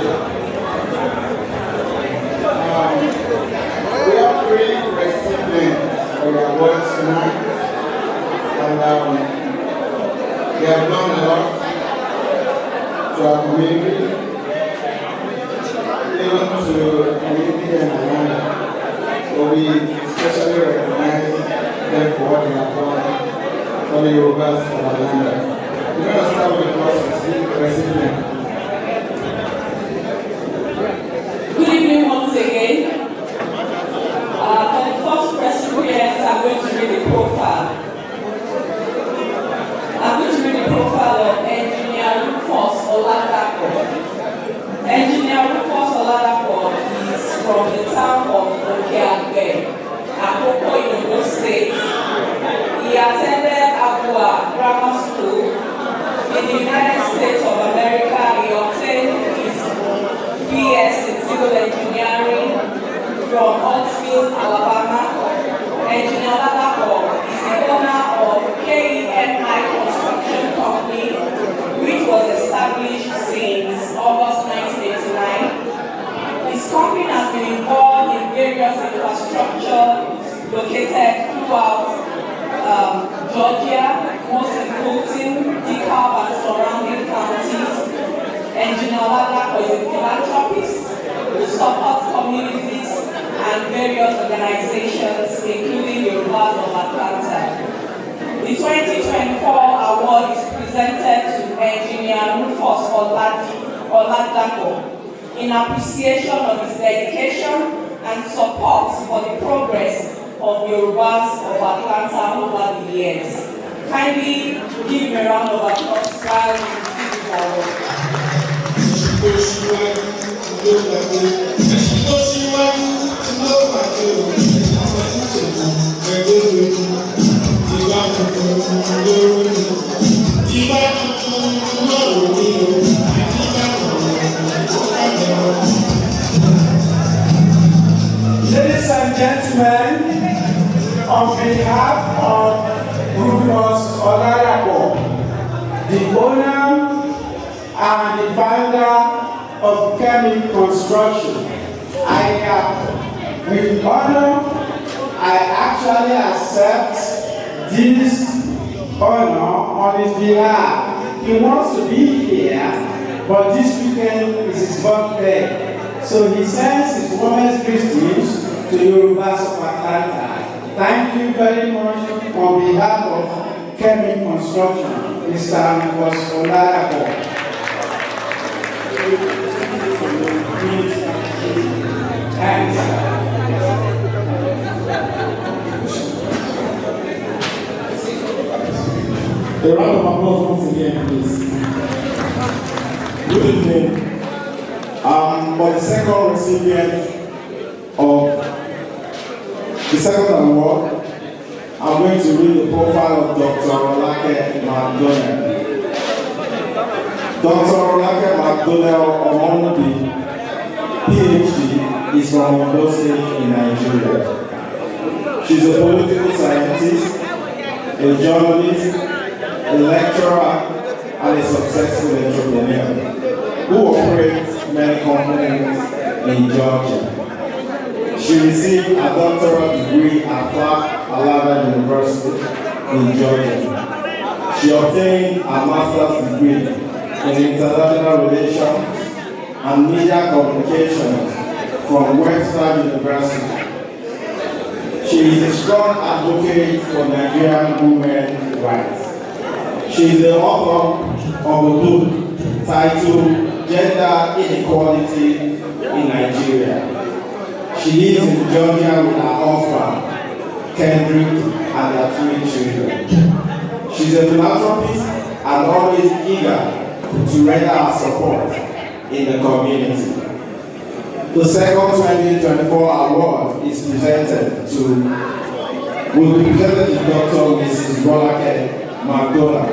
We are three recipients for the awards tonight, and we have done a lot to our community, even to the community and Atlanta. So we especially recognize them for what they have done for the Yorubas of Atlanta. We're going to start with the first recipient. Good evening once again. For the first recipients, I'm going to read the profile. I'm going to read the profile of Engineer Rufus Oladapo. Engineer Rufus Oladapo is from the town of Okeagbe, Akoko, Yoruba State. He attended Abua Grammar School in the United States of America. He obtained his BS in Civil Engineering from Huntsville, Alabama. Engineer Oladapo is the owner of KEMI Construction Company, which was established since August 1989. His company has been involved in various infrastructure located throughout Georgia, most including DeKalb and surrounding counties. Engineer Oladapo is a philanthropist who supports communities and various organizations, including Yorubas of Atlanta. The 2024 award is presented to Engineer Rufus Oladapo in appreciation of his dedication and support for the progress of Yorubas of Atlanta over the years. Kindly give him a round of applause while we receive this award. Ladies and gentlemen, on behalf of Rufus Oladapo, the owner and the founder of KEMI Construction, with honor, I actually accept this honor on his behalf. He wants to be here, but this weekend is his birthday. So he sends his warmest greetings to Yorubas of Atlanta. Thank you very much on behalf of KEMI Construction, Mr. Rufus Oladapo. A round of applause once again, please. Good evening. For the second recipient of the second award, I'm going to read the profile of Dr. Olake McDonnell. Dr. Olake McDonnell Omondi, PhD, is from Ondo State in Nigeria. She's a political scientist, a journalist, a lecturer, and a successful entrepreneur who operates many companies in Georgia. She received a doctoral degree at Clark Alava University in Georgia. She obtained a master's degree in international relations and media communications from Western University. She is a strong advocate for Nigerian women's rights. She is the author of a book titled Gender Inequality in Nigeria. She lives in Georgia with her husband, Kendrick, and their 3 children. She's a philanthropist and always eager to render her support in the community. The second 2024 award is presented to Dr. Mrs. Olake McDonnell.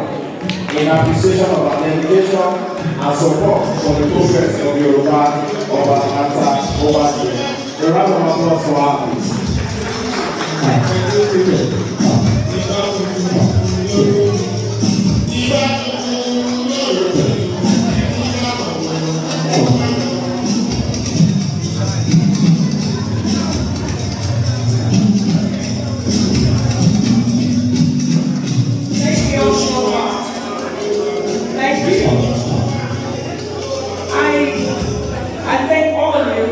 in appreciation of our dedication and support for the progress of Yoruba of Atlanta over here. A round of applause for our please. I thank all of you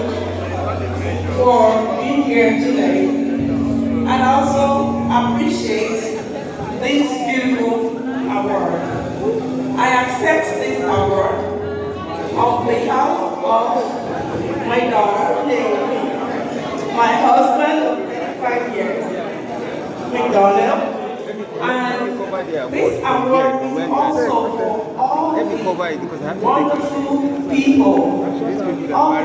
for being here today, and also appreciate this beautiful award. I accept this award on behalf of my daughter, Naomi, my husband, 5 years, McDonald, and this award is also for all the wonderful people, all the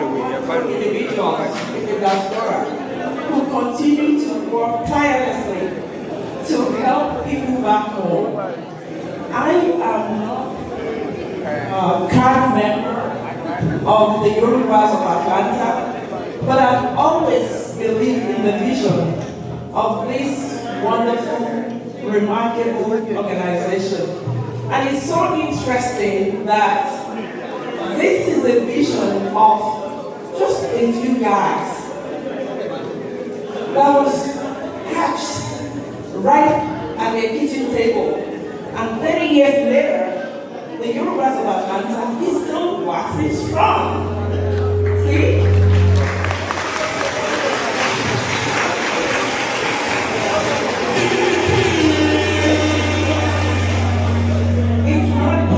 individuals in the diaspora who continue to work tirelessly to help people back home. I am a card member of the Yorubas of Atlanta, but I've always believed in the vision of this wonderful, remarkable organization. And it's so interesting that this is a vision of just a few guys that was hatched right at the kitchen table. And 30 years later, the Yorubas of Atlanta is still waxing strong. See?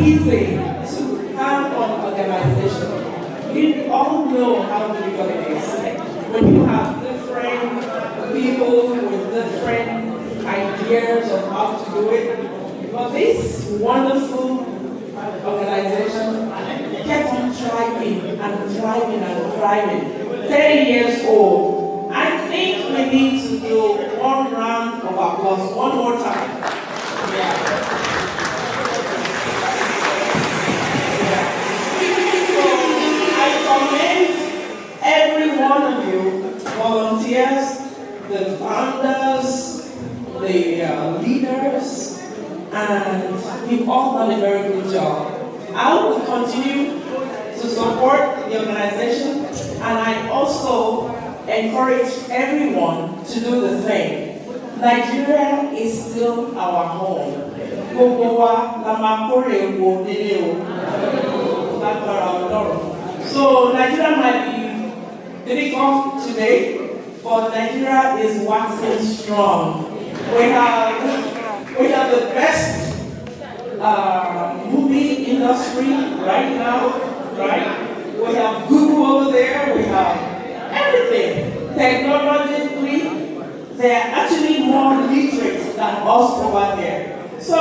Easy to have an organization. You all know how difficult it is when you have different people with different ideas of how to do it. But this wonderful organization kept on thriving and thriving and thriving. 30 years old. I think we need to do one round of applause one more time. Yeah. Every one of you, volunteers, the founders, the leaders, and you've all done a very good job. I will continue to support the organization, and I also encourage everyone to do the same. Nigeria is still our home. So Nigeria might be difficult today, but Nigeria is waxing strong. We have the best movie industry right now, right? We have Google over there, we have everything. Technologically, they're actually more literate than us over there. So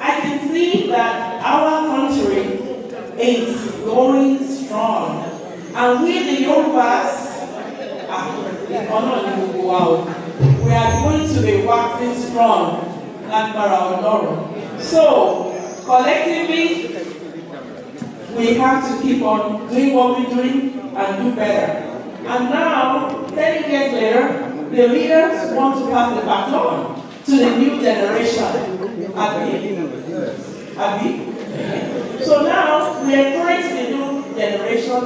I can see that our country is going strong. And we, the Yorubas, we are going to be waxing strong like Paraodoro. So, collectively, we have to keep on doing what we're doing and do better. And now, 30 years later, the leaders want to pass the baton to the new generation. Abi? So now, we encourage the new generation.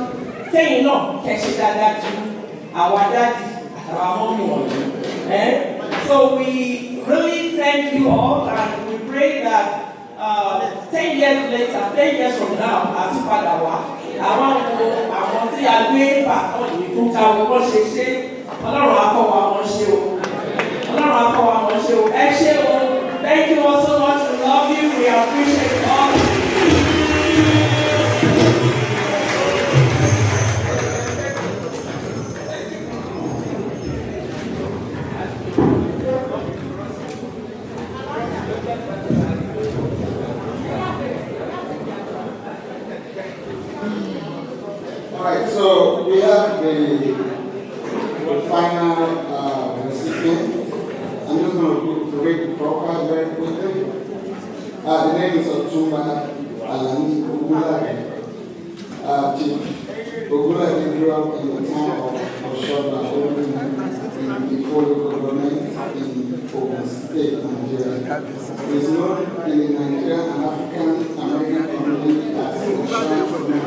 Saying no, so we really thank you all, and we pray that 10 years later, 10 years from now, as Padawa, I want to agree back on the Fuka, we want to say, thank you all so much. We love you. We appreciate it all. Alright, so we have the final recipient. I'm just going to read the profile very quickly. The name is Otumba Alani Ogulade. Chief Ogulade grew up in the town of Oshoba, in the local government in Ogun State, Nigeria. He is known in the Nigerian and African American community as Insurance Man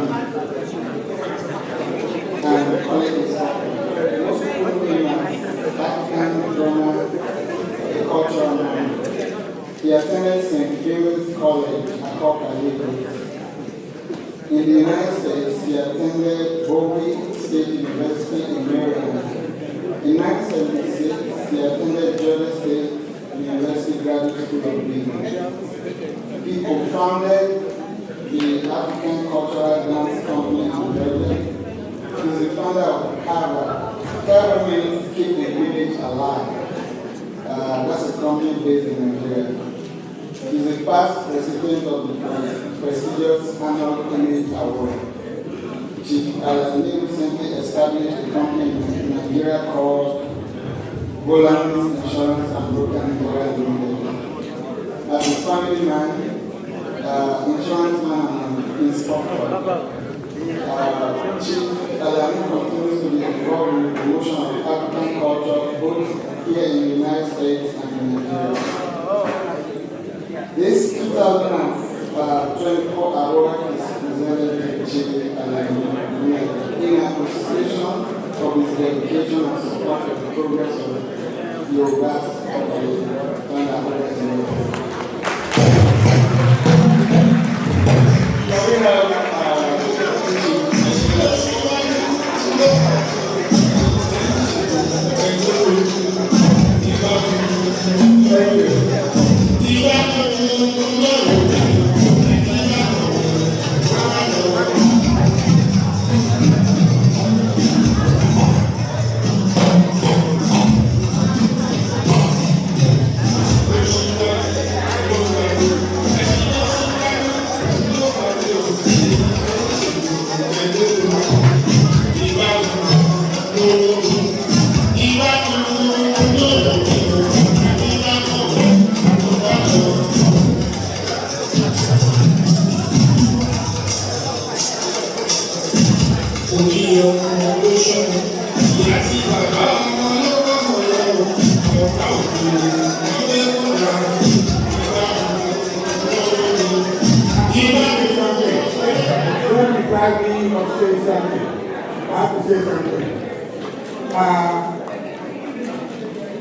and college is most commonly as African drummer, a cultural man. He attended St. Phil's College, Akoka, Lagos. In the United States, he attended Bowie State University in Maryland. In 1976, he attended Georgia State University Graduate School of Business. He co-founded the African Cultural Dance Company in Georgia. He is the founder of Kava. Kava means keep the village alive. That's a company based in Nigeria. He is a past recipient of the prestigious annual Image Award. Chief Alani recently established a company in Nigeria called Volans Insurance and Broker Nigeria Limited. As a family man, insurance man and inspector, Chief Alani continues to be involved in the promotion of African culture both here in the United States and in Nigeria. This 2024 award is presented to Chief Alani in appreciation of his dedication and support for the progress of Yorubas and the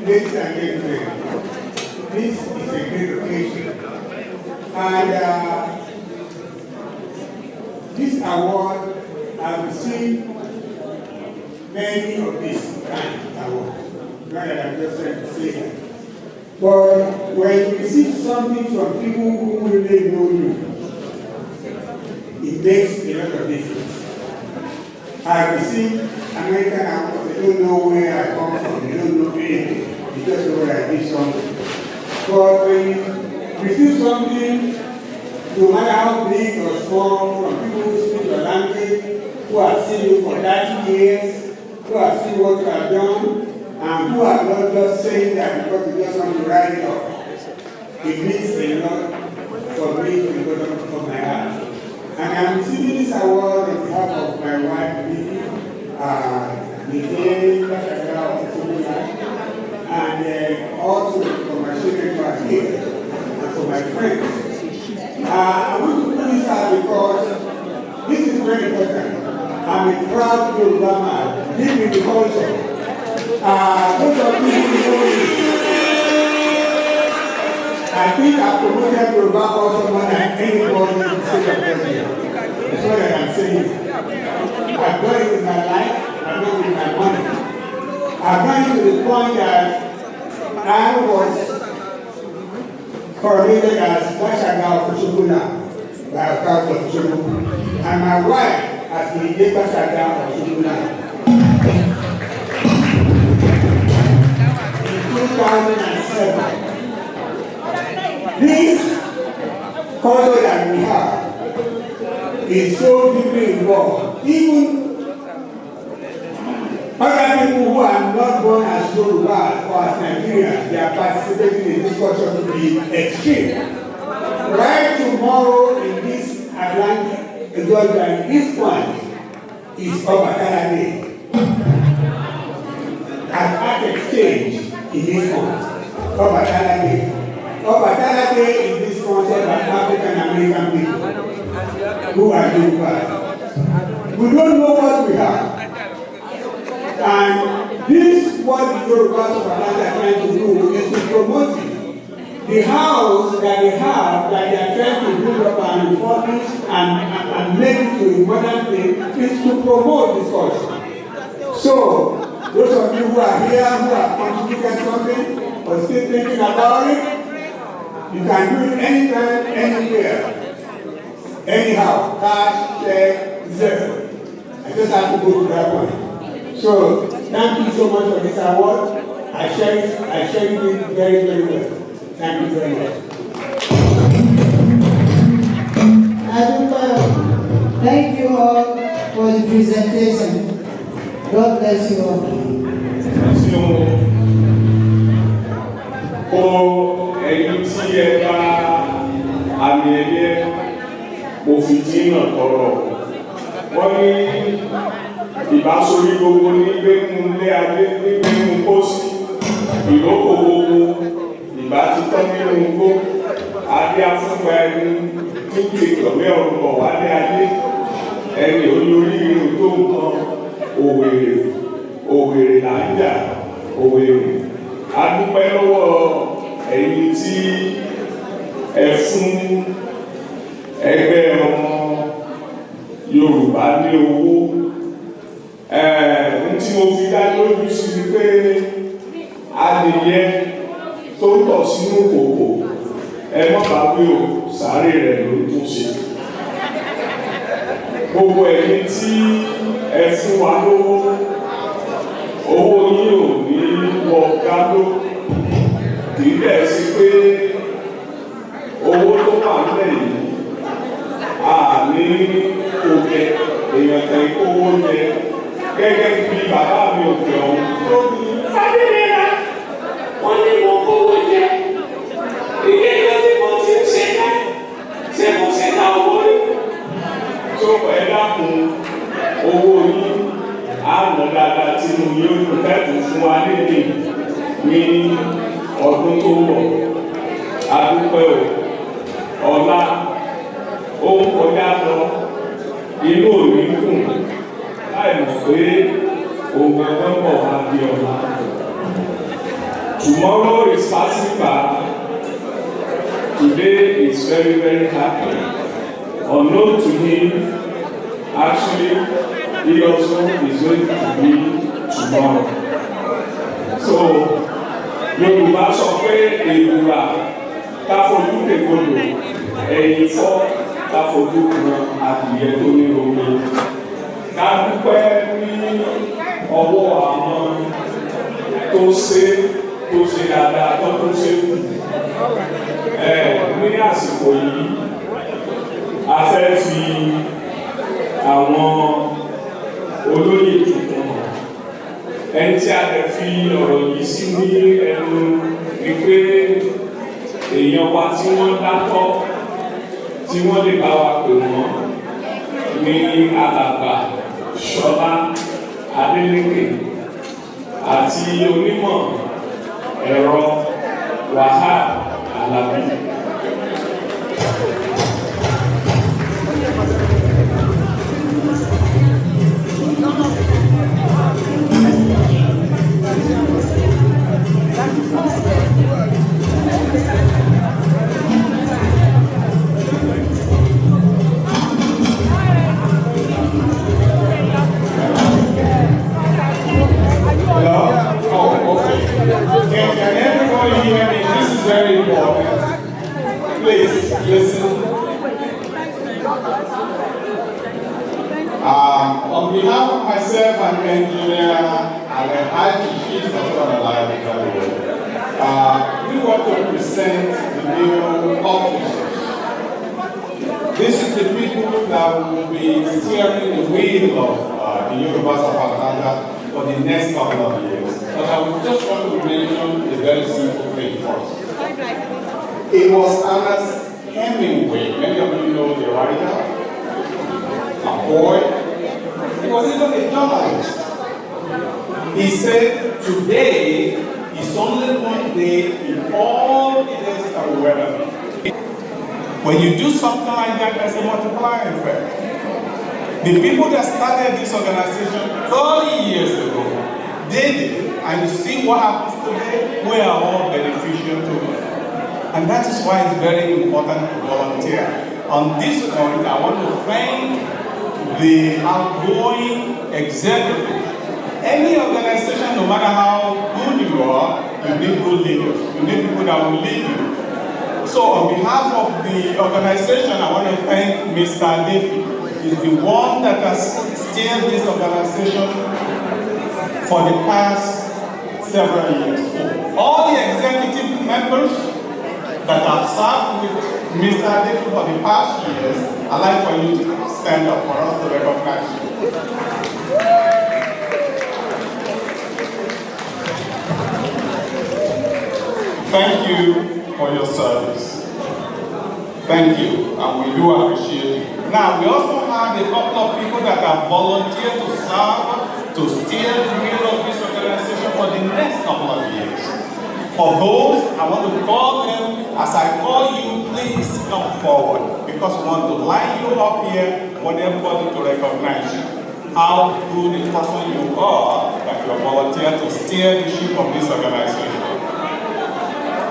Ladies and gentlemen, this is a great occasion, and this award I've received many of these kind of awards. Not that I'm just trying to say that, but when you receive something from people who really know you, it makes a lot of difference. I've received American awards. They don't know where I come from. They don't know anything. They just know where I did something. But when you receive something, no matter how big or small, from people who speak your language, who have seen you for 30 years, who have seen what you have done, and who are not just saying that because you just want to write it off, it means a lot for me to go from my heart. And I'm receiving this award on behalf of my wife, Vicky, and also for my children who are here, and for my friends. I want to put this out because this is very important. I'm a proud Yoruba man, live in the culture. Most of you know me. I think I've promoted Yoruba culture more than anybody in the state of Nigeria. That's what I'm saying. I've done it with my life, I've done it with my money. I've done it to the point that I was coronated as Bashaga of Shuguna by a crowd of Shuguna. And my wife has been the Bashaga of Shuguna. In 2007, this culture that we have is so deeply involved. Even other people who are not born as Yorubas or as Nigerians, they are participating in this culture to the extreme. right tomorrow in this Atlantic, Georgia, this one is Obatala Day. At exchange in this month, Obatala Day. Obatala Day is this sponsored by African American people who are Yorubas. We don't know what we have. And this, what the Yorubas of Atlanta are trying to do is to promote it. The house that they have, that they are trying to build up and refurbish and make it to a modern thing, is to promote this culture. So, those of you who are here, who have contributed something, or still thinking about it, you can do it anytime, anywhere. Anyhow, cash, check, zero. I just have to go to that point. So, thank you so much for this award. I share it very, very well. Thank you very much. Thank you all for the presentation. God bless you all. Ẹ̀yin tí ẹ bá àmì ẹ̀yẹ òfìdí náà tọrọ. Wọ́n ní ìbásorí gbogbo ní gbẹ́nu lé adé ní gbẹ́nu pósí, ìlókò gbogbo, ìbá títọ́ nínú gbó, adé afúnpa ẹni tí ń ké ìjọ̀wé ọ̀rùn bọ̀ wálé adé, ẹni olórí irun tó nǹkan, òwèrè là ń jà, òwèrè. A dúpẹ́ lọ́wọ́ ẹ̀yin tí ẹ fún ẹgbẹ́ ọmọ Yorùbá ní owó. Ohun tí mo fi dá lójú sí ni pé adìyẹ tó ń tọ̀ sínú kòkò ẹ mọ́ bá pé o sáré rẹ̀ ló tó ṣe. Gbogbo ẹ̀yin tí ẹ fún wa lówó, owó yín ò ní wọ gádó, kì í bẹ̀ sí pé owó tó wà nílẹ̀ yìí àní òkè èèyàn kan owó jẹ gẹ́gẹ́ bí bàbá mi òkè ọ̀hún tó ní fàdérera wọ́n ní mo kówó jẹ ìgbẹ́jọ́ tí mo ti ń ṣe ká ṣé mo ṣe ká owó rí tó ẹ dákun owó yín àmọ́ dáadáa tí mo yóò lò tẹ́kùn fún wa níbi ní ọdún tó wọ̀. Adúpẹ́ o, ọ̀la ó ń kọjá lọ, inú òní dùn láì mọ̀ pé òun gangan bọ̀ wá di ọ̀la. Tomorrow is passing by. Today is very, very happy. Unknown to him, actually, he also is going to be tomorrow. So, Yorùbá sọ pé èwùrà káfojú kékodò, ẹ̀yìn fọ́ káfojú kan adìyẹ tó ní omi. Ká dúpẹ́ ní ọwọ́ àwọn tó ṣe dáadáa tó ṣe kù. Ní àsìkò yìí, a fẹ́ fi àwọn olóyè tuntun hàn. Ẹni tí a lè fi ọ̀rọ̀ yìí sí ní ẹnu ni pé èèyàn wa tí wọ́n dátọ́ tí wọ́n lè bá wa pè wọ́n ní alàgbà Ṣọlá Adélékè àti onímọ̀ ẹ̀rọ Wahab Alábí. Can everybody hear me? This is very important. Please listen. On behalf of myself and engineer and the Chief of we want to present the new officers. This is the people that will be steering the wheel of the Yorubas of Atlanta for the next couple of years. But I would just want to mention a very simple thing first. It was Anna's Hemingway, many of you know the writer, a poet. He was even a journalist. He said, today is only one day in all the days that we will ever be. When you do something like that, there's a multiplying effect. The people that started this organization 30 years ago, they did, and you see what happens today, we are all beneficial to it. And that is why it's very important to volunteer. On this point, I want to thank the outgoing executive. Any organization, no matter how good you are, you need good leaders. You need people that will lead you. So on behalf of the organization, I want to thank Mr. Davey. He's the one that has steered this organization for the past several years. All the executive members that have served with Mr. Davey for the past years, I'd like for you to stand up for us to recognize you. Thank you for your service. Thank you, and we do appreciate you. Now, we also have a couple of people that have volunteered to serve, to steer the wheel of this organization for the next couple of years. For those, I want to call them. As I call you, please come forward, because we want to line you up here, want everybody to recognize you. How good a person you are that you are volunteered to steer the ship of this organization.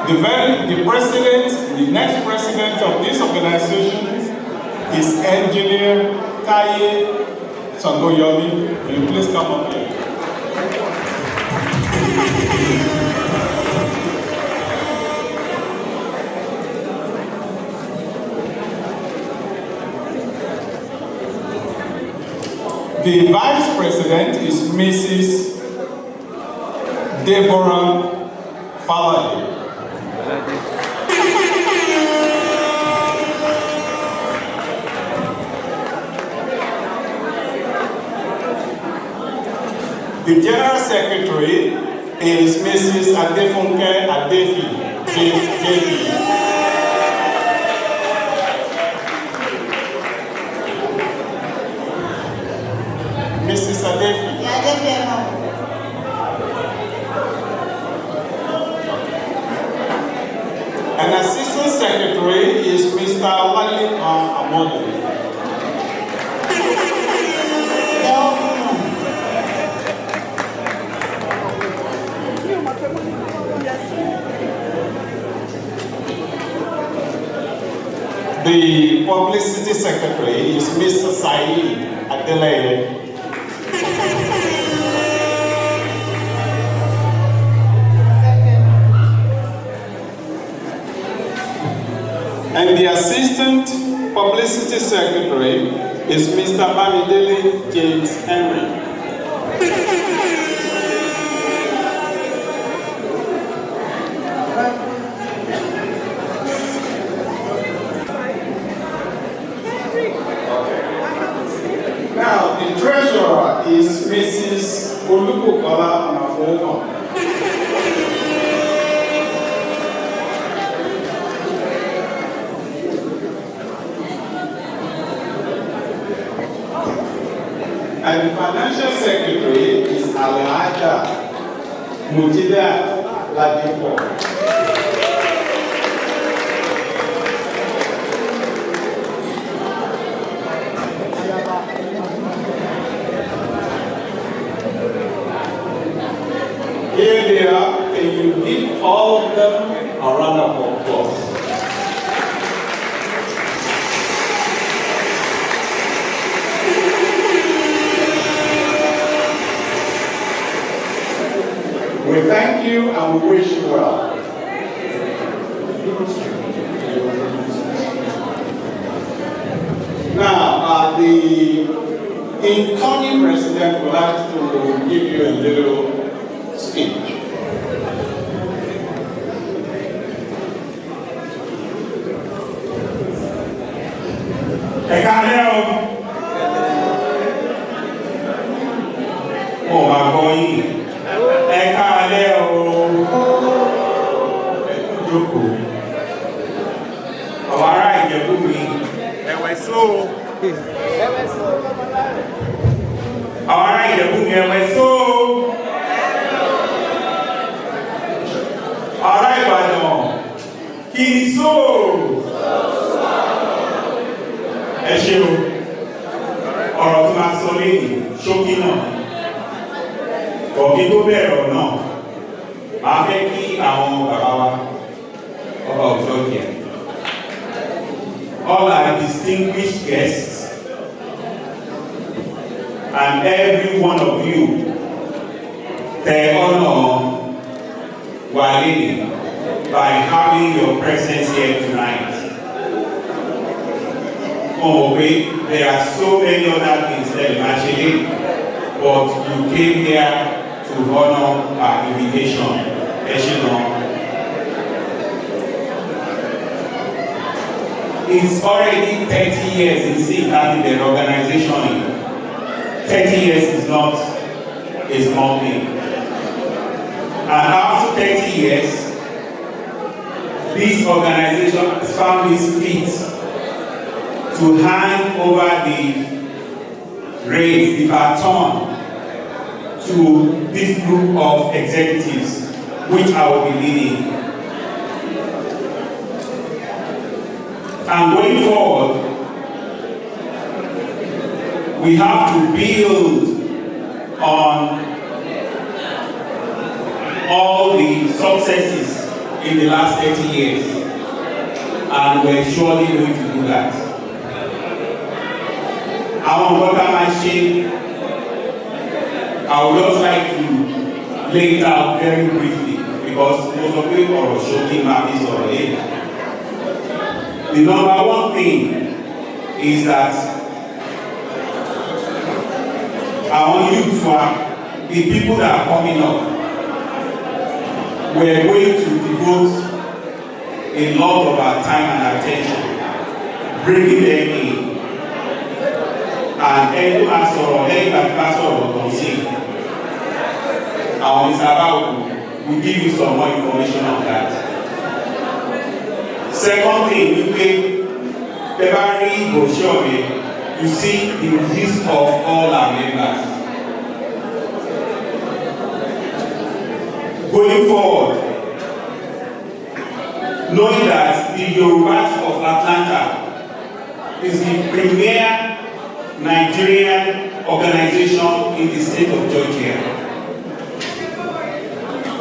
The president, the next president of this organization is Engineer Taye Sangoyomi. Will you please come up here? The vice president is Mrs. Deborah Faladay. The general secretary is Mrs. Adefunke Adefi, JP. Mrs. Adefi. An assistant secretary is Mr. Wale Amodu. The publicity secretary is Mr. Saeed Adeleye. And the assistant publicity secretary is Mr. Bamidele James Henry. Now, the treasurer is Mrs. Olubukola Anafoma. And the financial secretary is Alhaja Mujida Ladipo. Here they are, and you give all of them a round of applause. We thank you and we wish you well. Now, the incoming president would like to give you a little speech. Oh, my boy. All right. so. Àwọn ará Ìjẹ̀bú ni ẹ̀wẹ̀ so. Ará Ìbàdàn kí ni so. Ẹ ṣe o, ọ̀rọ̀ tó máa sọ lẹ́yìn ṣókí náà. Ọ̀gbìn tó bẹ̀rẹ̀ ọ̀rọ̀ náà, máa fẹ́ kí àwọn bàbá wa ọba òjò jẹ. All our distinguished guests and every one of you tẹ honor Wale by having your presence here tonight. Oh, wait, there are so many other things that actually, but you came here to honor our invitation. It's already 30 years in Sikh the organization. 30 years is not a small thing. And after 30 years, this organization has found its feet to hand over the reins, the baton, to this group of executives, which I will be leading. And going forward, we have to build on all the successes in the last 30 years, and we're surely going to do that. I would just like to lay it out very briefly, because most of you are showing this already. The number one thing is that our youth, the people that are coming up, we're going to devote a lot of our time and attention, bringing them in. And any pastor or any pastor will concede. Our Mr. Abawu will give you some more information on that. Second thing, you pay February brochure, you see the list of all our members. Going forward, knowing that the Yorubas of Atlanta is the premier Nigerian organization in the state of Georgia,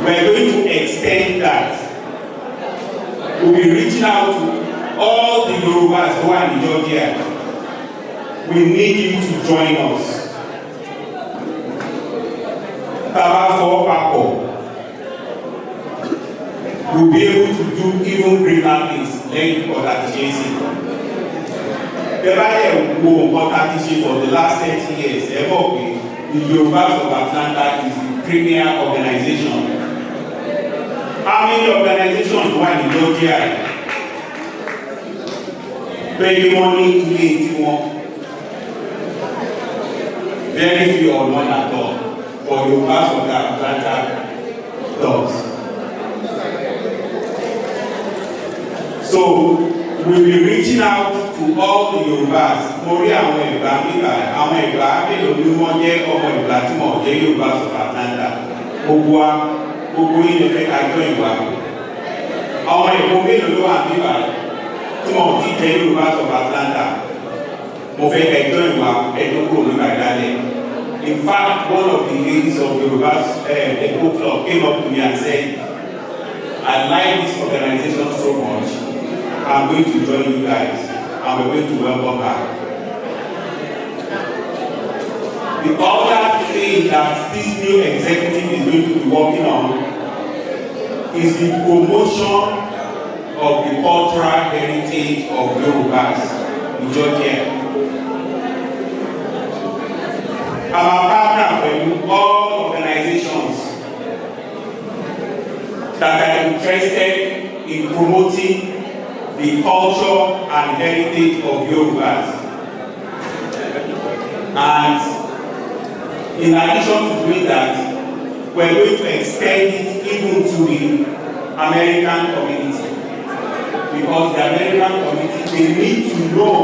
we're going to extend that. We'll be reaching out to all the Yorubas who are in Georgia. We need you to join us. Baba for Papo. We'll be able to do even greater things than for that JC. The Bible will important for the last 30 years. The Yorubas of Atlanta is the premier organization. How many organizations were in Georgia? Pay money in 81. Very few or none at all. For Yorubas of Atlanta does. So we'll be reaching out to all the Yorubas. Mori àwọn Ìgbà nígbà àwọn Ìgbà mélòó ni wọ́n jẹ́ ọmọ Ìgbà tí wọ́n jẹ́ Yorubas of Atlanta. Gbogbo yìí lè fẹ́ ká jọ ìwà. Àwọn Èkó mélòó ló wà nígbà tí wọ́n ti jẹ́ Yorubas of Atlanta. Mo fẹ́ ká jọ ìwà ẹ̀dùn kúrò nígbà ìdálẹ̀. In fact, one of the ladies of Yorubas Èkó club came up to me and said, I like this organization so much. I'm going to join you guys, and we're going to welcome her. The other thing that this new executive is going to be working on is the promotion of the cultural heritage of Yorubas in Georgia. Our partner with all organizations that are interested in promoting the culture and heritage of Yorubas. And in addition to doing that, we're going to extend it even to the American community. Because the American community, they need to know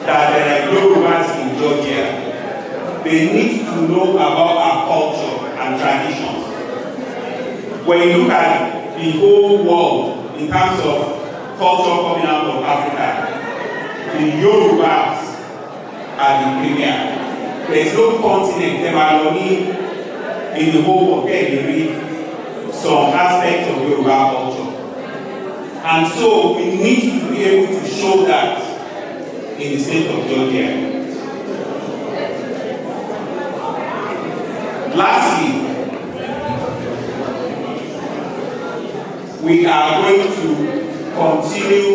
that there are Yorubas in Georgia, they need to know about our culture and traditions. When you look at the whole world in terms of culture coming out of Africa, the Yorubas are the premier. There is no continent, in the whole world where you read some aspects of Yoruba culture. And so we need to be able to show that in the state of Georgia. Lastly, we are going to continue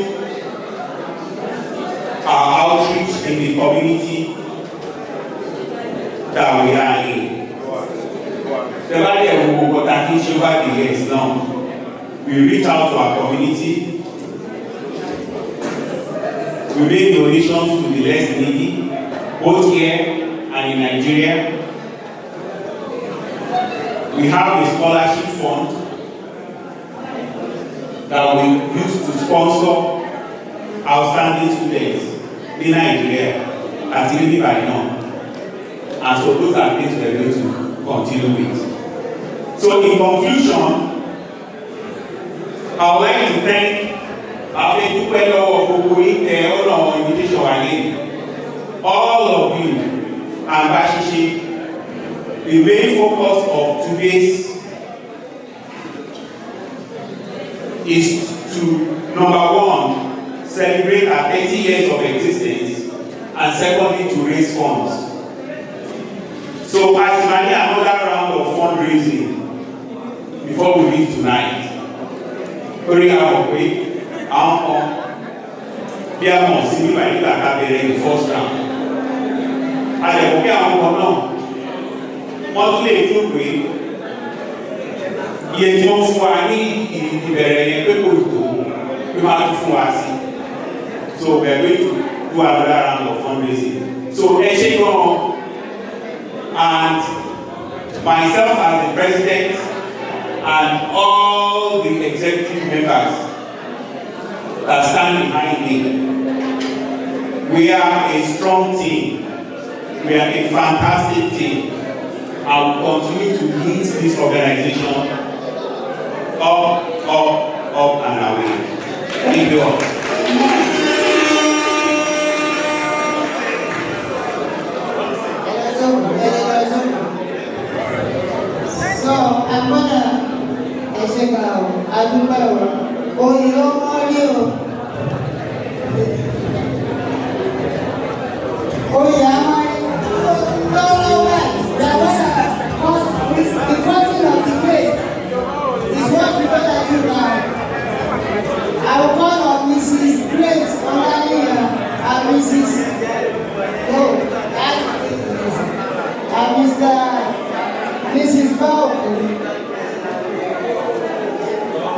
our outreach in the community that we are in. The value of what I teach over the years now, we reach out to our community, we make donations to the less needy, both here and in Nigeria. We have a scholarship fund that we use to sponsor outstanding students in Nigeria and really by now. And so those are things we're going to continue with. So in conclusion, I would like to thank our invitation all of you and Bashishi. The main focus of today's is to, number one, celebrate our 30 years of existence, and secondly, to raise funds. So as another round of fundraising before we leave tonight. Hurry up, quick. Bí a mọ̀ sí nígbà nígbà ká bẹ̀rẹ̀ the first round. A lè mọ̀ bí àwọn ọmọ náà wọ́n tún lè fún pé iye tí wọ́n fún wa ní ìbẹ̀rẹ̀ yẹn pé kò tó pé máa tún fún wa sí. So we are going to do another round of fundraising. So ẹ ṣé gan-an, and myself as the president and all the executive members that stand behind me. We are a strong team. We are a fantastic team. I will continue to lead this organization up and away. Thank you all. So I'm gonna I will call on Mrs. Grace and Mrs. Bow.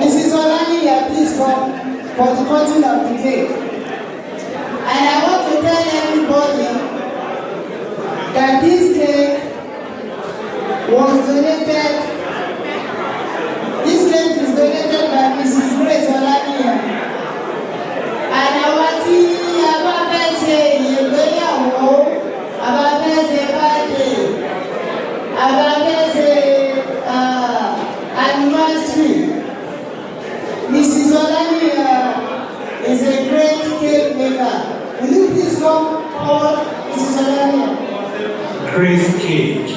Mrs. Olaniya, please come for the cutting of the cake. And I want to tell everybody that this cake was donated. This cake is donated by Mrs. Grace Olaniya. And our team, about to say, about to say birthday, about to say anniversary. Mrs. Olaniya is a great cake maker. Will you please come forward, Mrs. Olaniya? Great cake.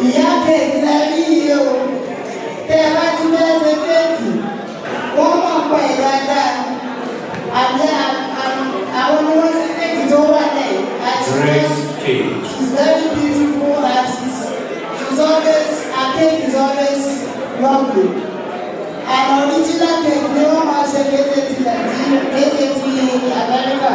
Ìyá cake lẹ́rí yìí o. Tẹ́ ẹ bá ti fẹ́ ṣe kéèkì, wọ́n mọ̀ pẹ̀ dáadáa. Àbí àwọn ni wọ́n ṣe kéèkì tó wà lẹ́yìn. Great cake. She's very beautiful and she's always, her cake is always lovely. And original cake ni wọ́n máa ṣe kéde ti America.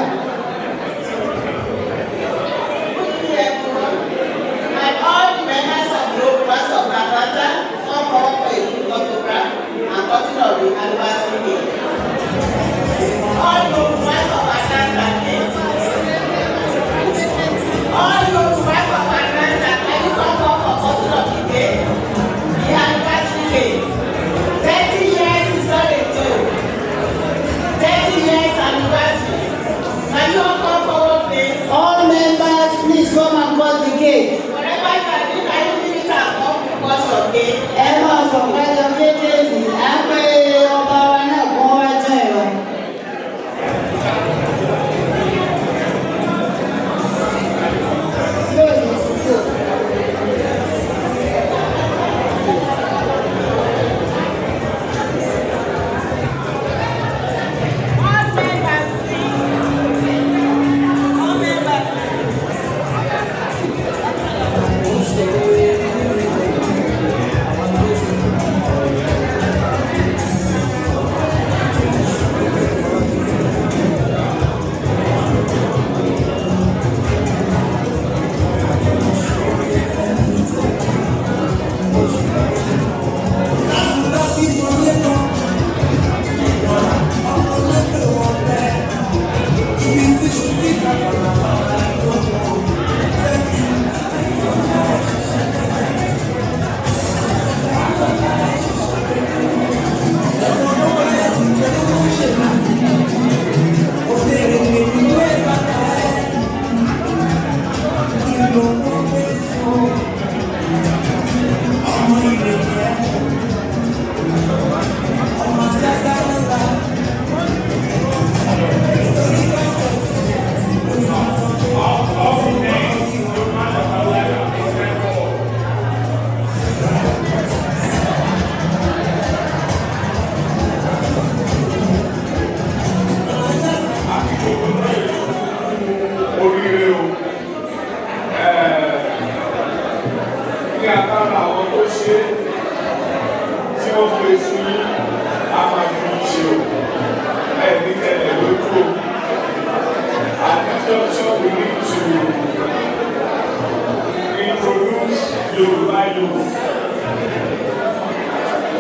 youth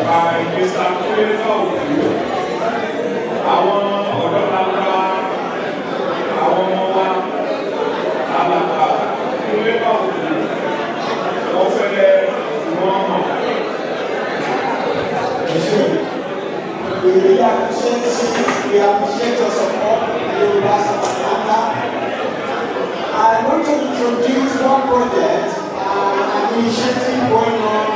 by Mr. Kuleka Oku. Àwọn ọ̀dọ́ lápá, àwọn ọmọ wa, alàgbà Kuleka Oku, wọ́n fẹ́lẹ́ wọ́n mọ̀. We really appreciate your support, Yorubas of Atlanta. I want to introduce one project, an initiative going on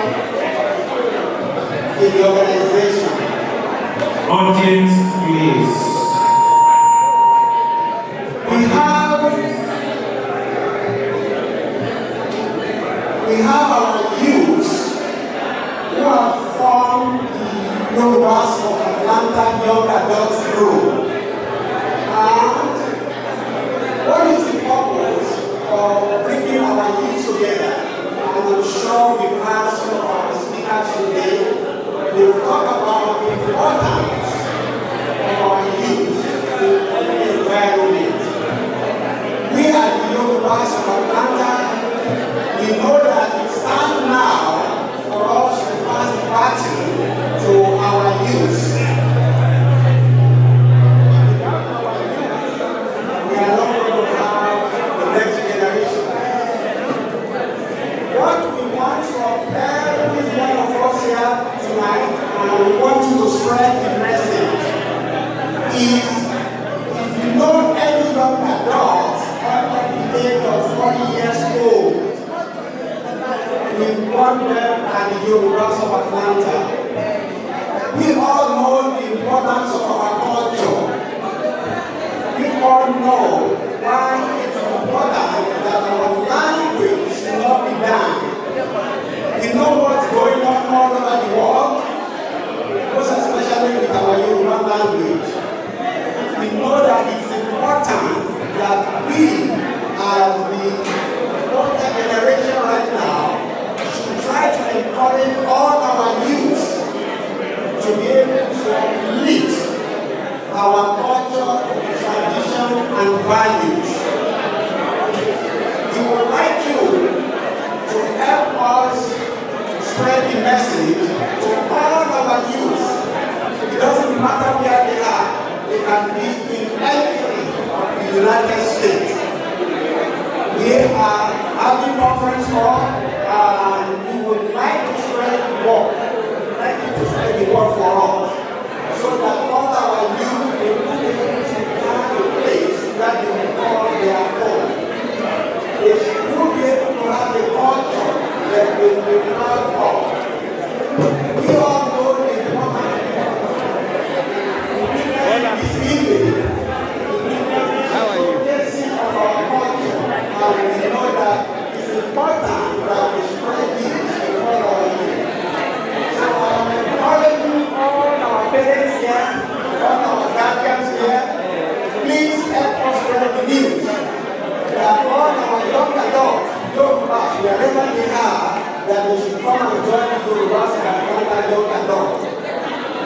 in the organization. Audience, please. We have our youth who have formed the Yorubas of Atlanta Young Adults Group. And what is the purpose of bringing our youth together? And I'm sure we've had some of our speakers today. They will talk about the importance of our youth in the environment. We are the Yorubas of Atlanta. We know that it's time now for us to pass the baton to our youth. We are not going to have the next generation. What we want from every one of us here tonight, and we want you to spread the message, is if you know any young adult under the age of 40 years old, we want them at the Yorubas of Atlanta. We all know the importance of our culture. We all know why it's important that our language should not be banned. We know what's going on all over the world, most especially with our Yoruba language. We know that it's important that we, as the older generation right now, try to encourage all our youth to be able to live our culture, tradition, and values. We would like you to help us spread the message to all our youth. It doesn't matter where they are. They can be in any of the United States. We are having conference call, and we would like to spread the word. Like to spread the word for us, so that all our youth will be able to have a place that they will call their home. They will be able to have a culture that they will be proud of. We all know the importance this evening. How are you? Of our culture, and we know that it's important that we spread this to all our youth. So I'm encouraging all our parents here, all our guardians here, please help us spread the news that all our young adults, Yorubas, wherever they are, that they should come and join the Yorubas and Atlanta young adults.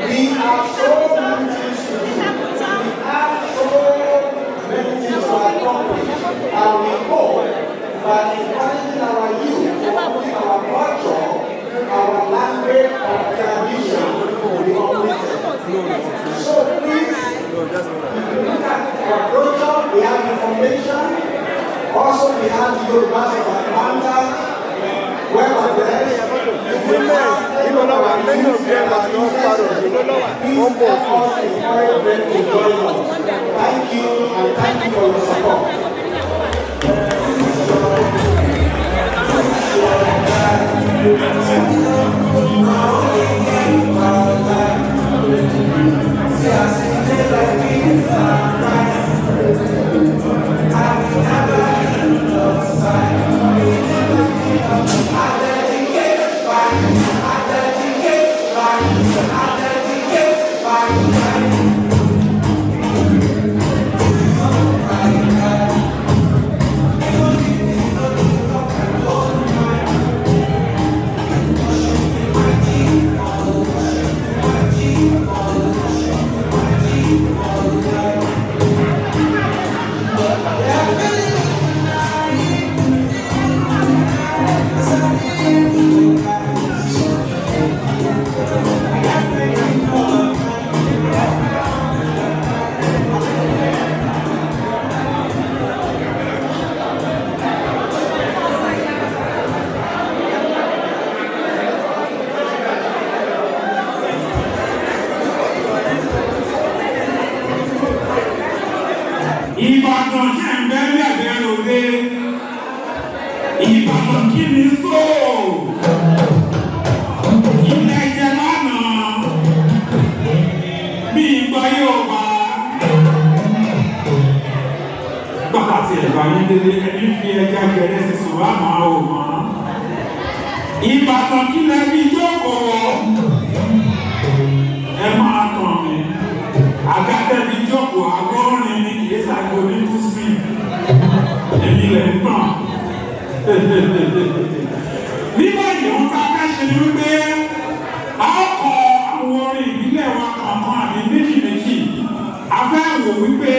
We have so many things to do. We have so many things to accomplish, and we hope by encouraging our youth to put our culture, our language, our tradition will be completed. So please, if you look at our brochure, we have information. Also, we have the Yorubas of Atlanta, web address. Thank you, and thank you for your support. Ìbàdàn ṣe ń bẹ́ẹ̀ bẹ́ẹ̀ lóde. Ìbàdàn kí ni sóò? Ilẹ̀ jẹ lánàá. Bí ìgbà yóò wá. Pàtàkì ẹ̀bà yín délé ẹni fi ẹja gẹ̀rẹ́ sí sùn wá máa ò mọ́. Ìbàdàn kí lẹ fi jókòó. Ẹ máa tàn mí. Àgàtẹ́ fi jókòó agọ́rin ní kìí ṣàgbo ní kùsì. Èmi lẹ̀ ń tàn. Nígbà yìí wọ́n ká fẹ́ ṣe ni wípé a kọ àwọn orin ìbílẹ̀ wa kankan àbí méjì. A fẹ́ wò wípé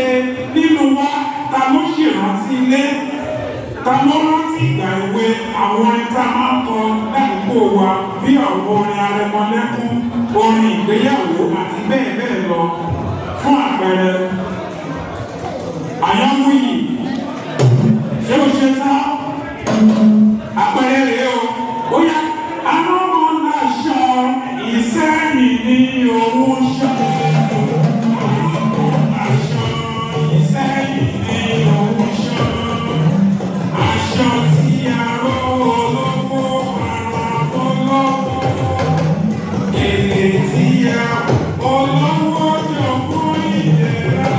nínú wa ta ló ṣèrántí ilé, ta ló rántí ìgbà èwe àwọn orin tá a máa ń kọ ládùúgbò wa bí àwọn orin arẹmọlẹ́kún, orin ìgbéyàwó àti bẹ́ẹ̀ bẹ́ẹ̀ lọ. Fún àpẹẹrẹ, Àyànmúyì, ṣé o ṣe tán? Àpẹẹrẹ rèé o, ó yá, àwọn ọmọ náà ṣọ Ìsẹ́yìn ní òun ṣọ. Ìsẹ́yìn ní òun ṣọ. Aṣọ tí a ró olówó fara olówó. Èlé tí a olówó jọ̀gbọ́n ìdẹ̀ra.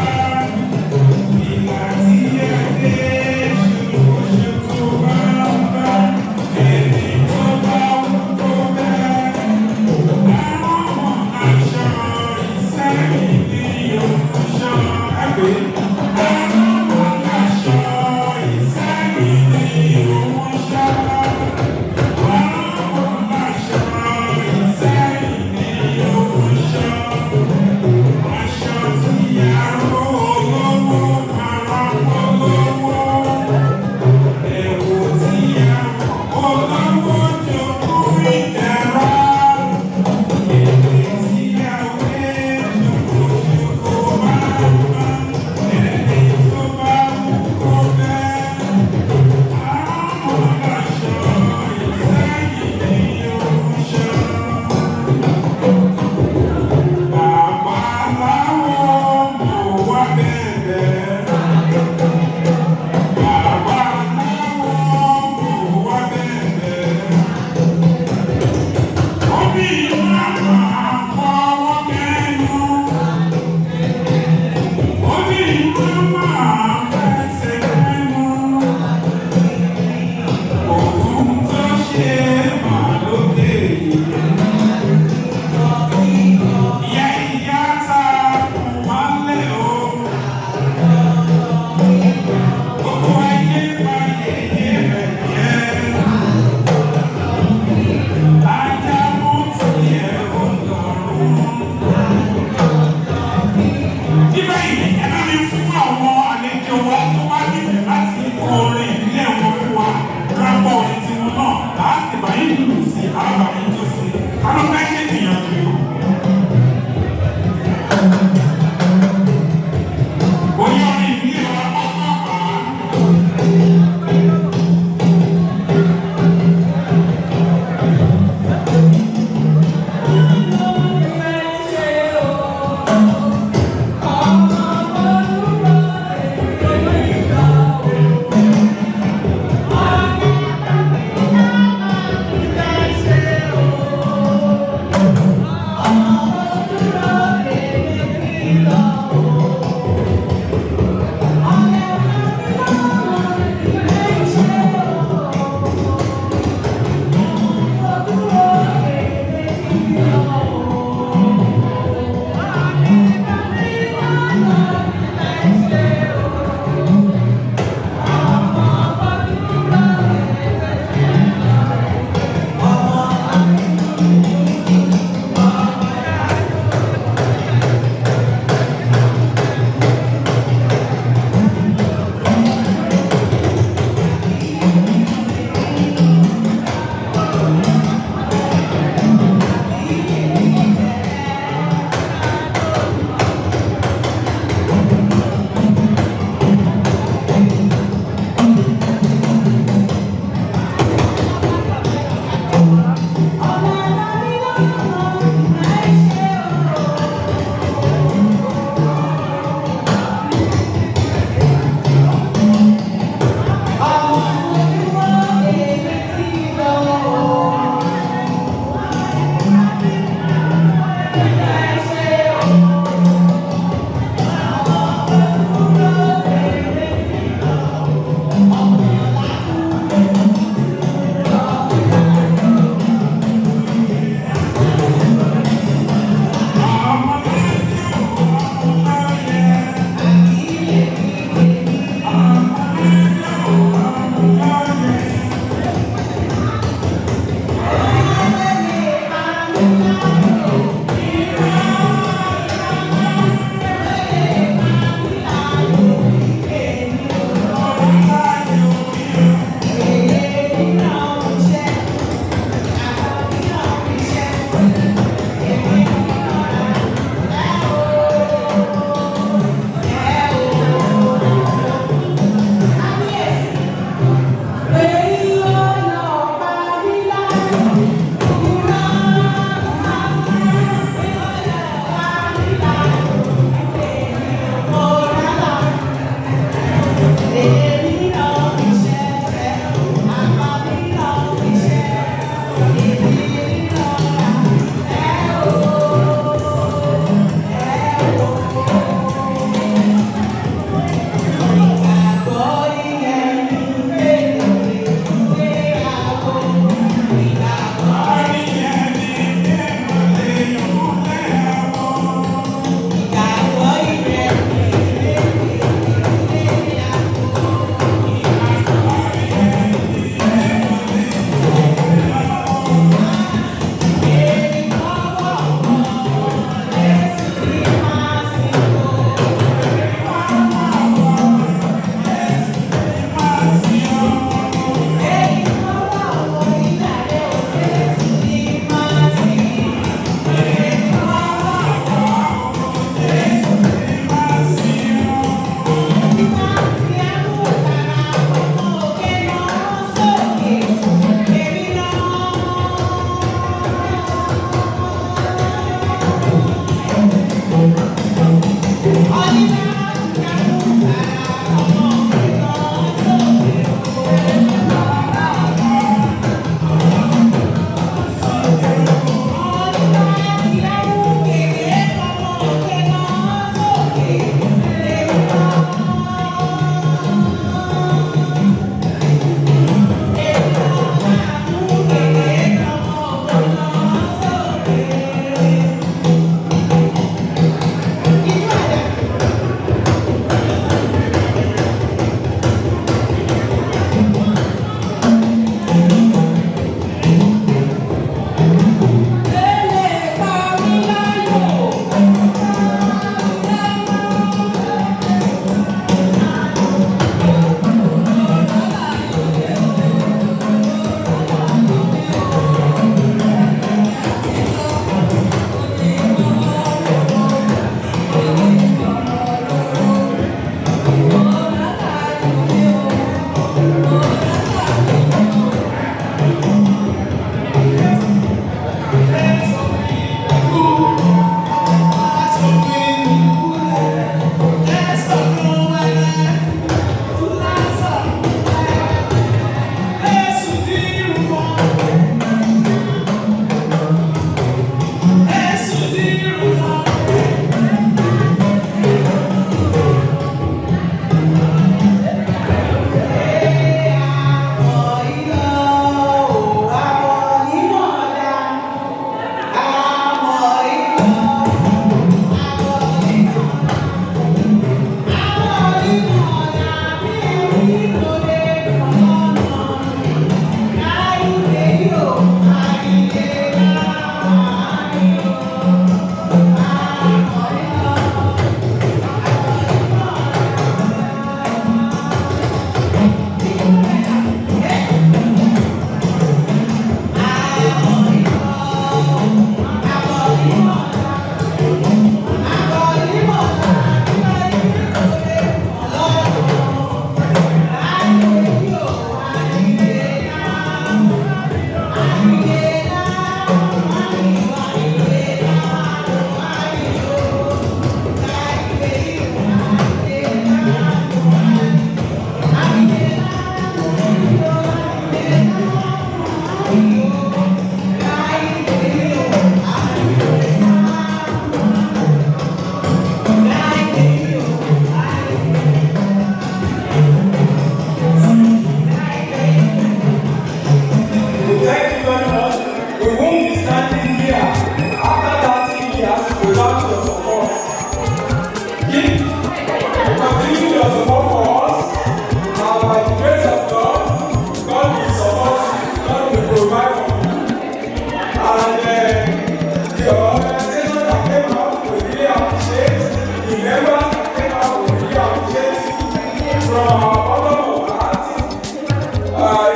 from our bottom of heart,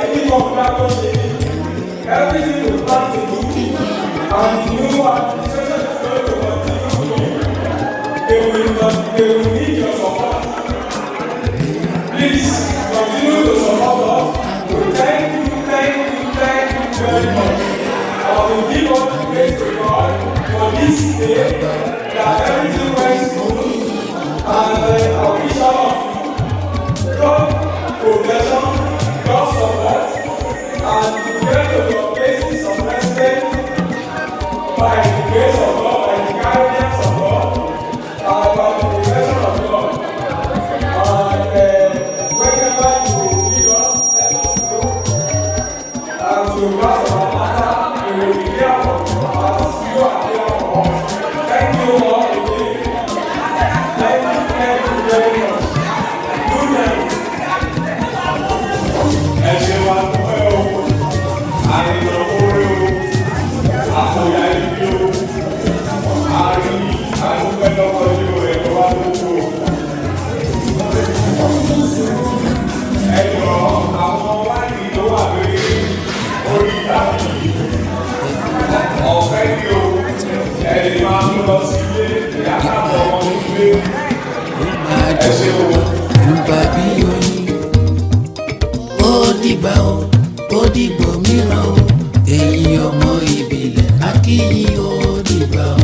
any congratulations, everything we plan to do, and the new administration is going to continue. They will need your support. Please continue to support us. Thank you very much. I will give all the praise to God for this day that everything went smooth, and I wish all of you God protection, God support, and get to your places of respect by the grace of God, by the guidance of God, and by the protection of God. And whenever you need us, let us know. And to pass our matter, we will be there for you as you are there for us. Thank you all again. Thank you very much. Good night. Ẹ ṣe wa dúpẹ́ o, àrìnà orí o, àkóyá ibi o, àrí àdúpẹ́ lọ́wọ́ ilé o, ẹ̀rọ wa lójú o. Ẹ̀yọ̀ àwọn wáìnì ló wà lórí orí ìtàkì ọ̀fẹ́ ni o, ẹ̀yìn máa ń lọ sí ilé ìyá káàbọ̀ ọmọ nílé. Ẹ ṣe o. Yorùbá bí oyin ó dìgbà ó dìgbò mìíràn o èyí ọmọ ìbílẹ̀ akíyí ó dìgbà o.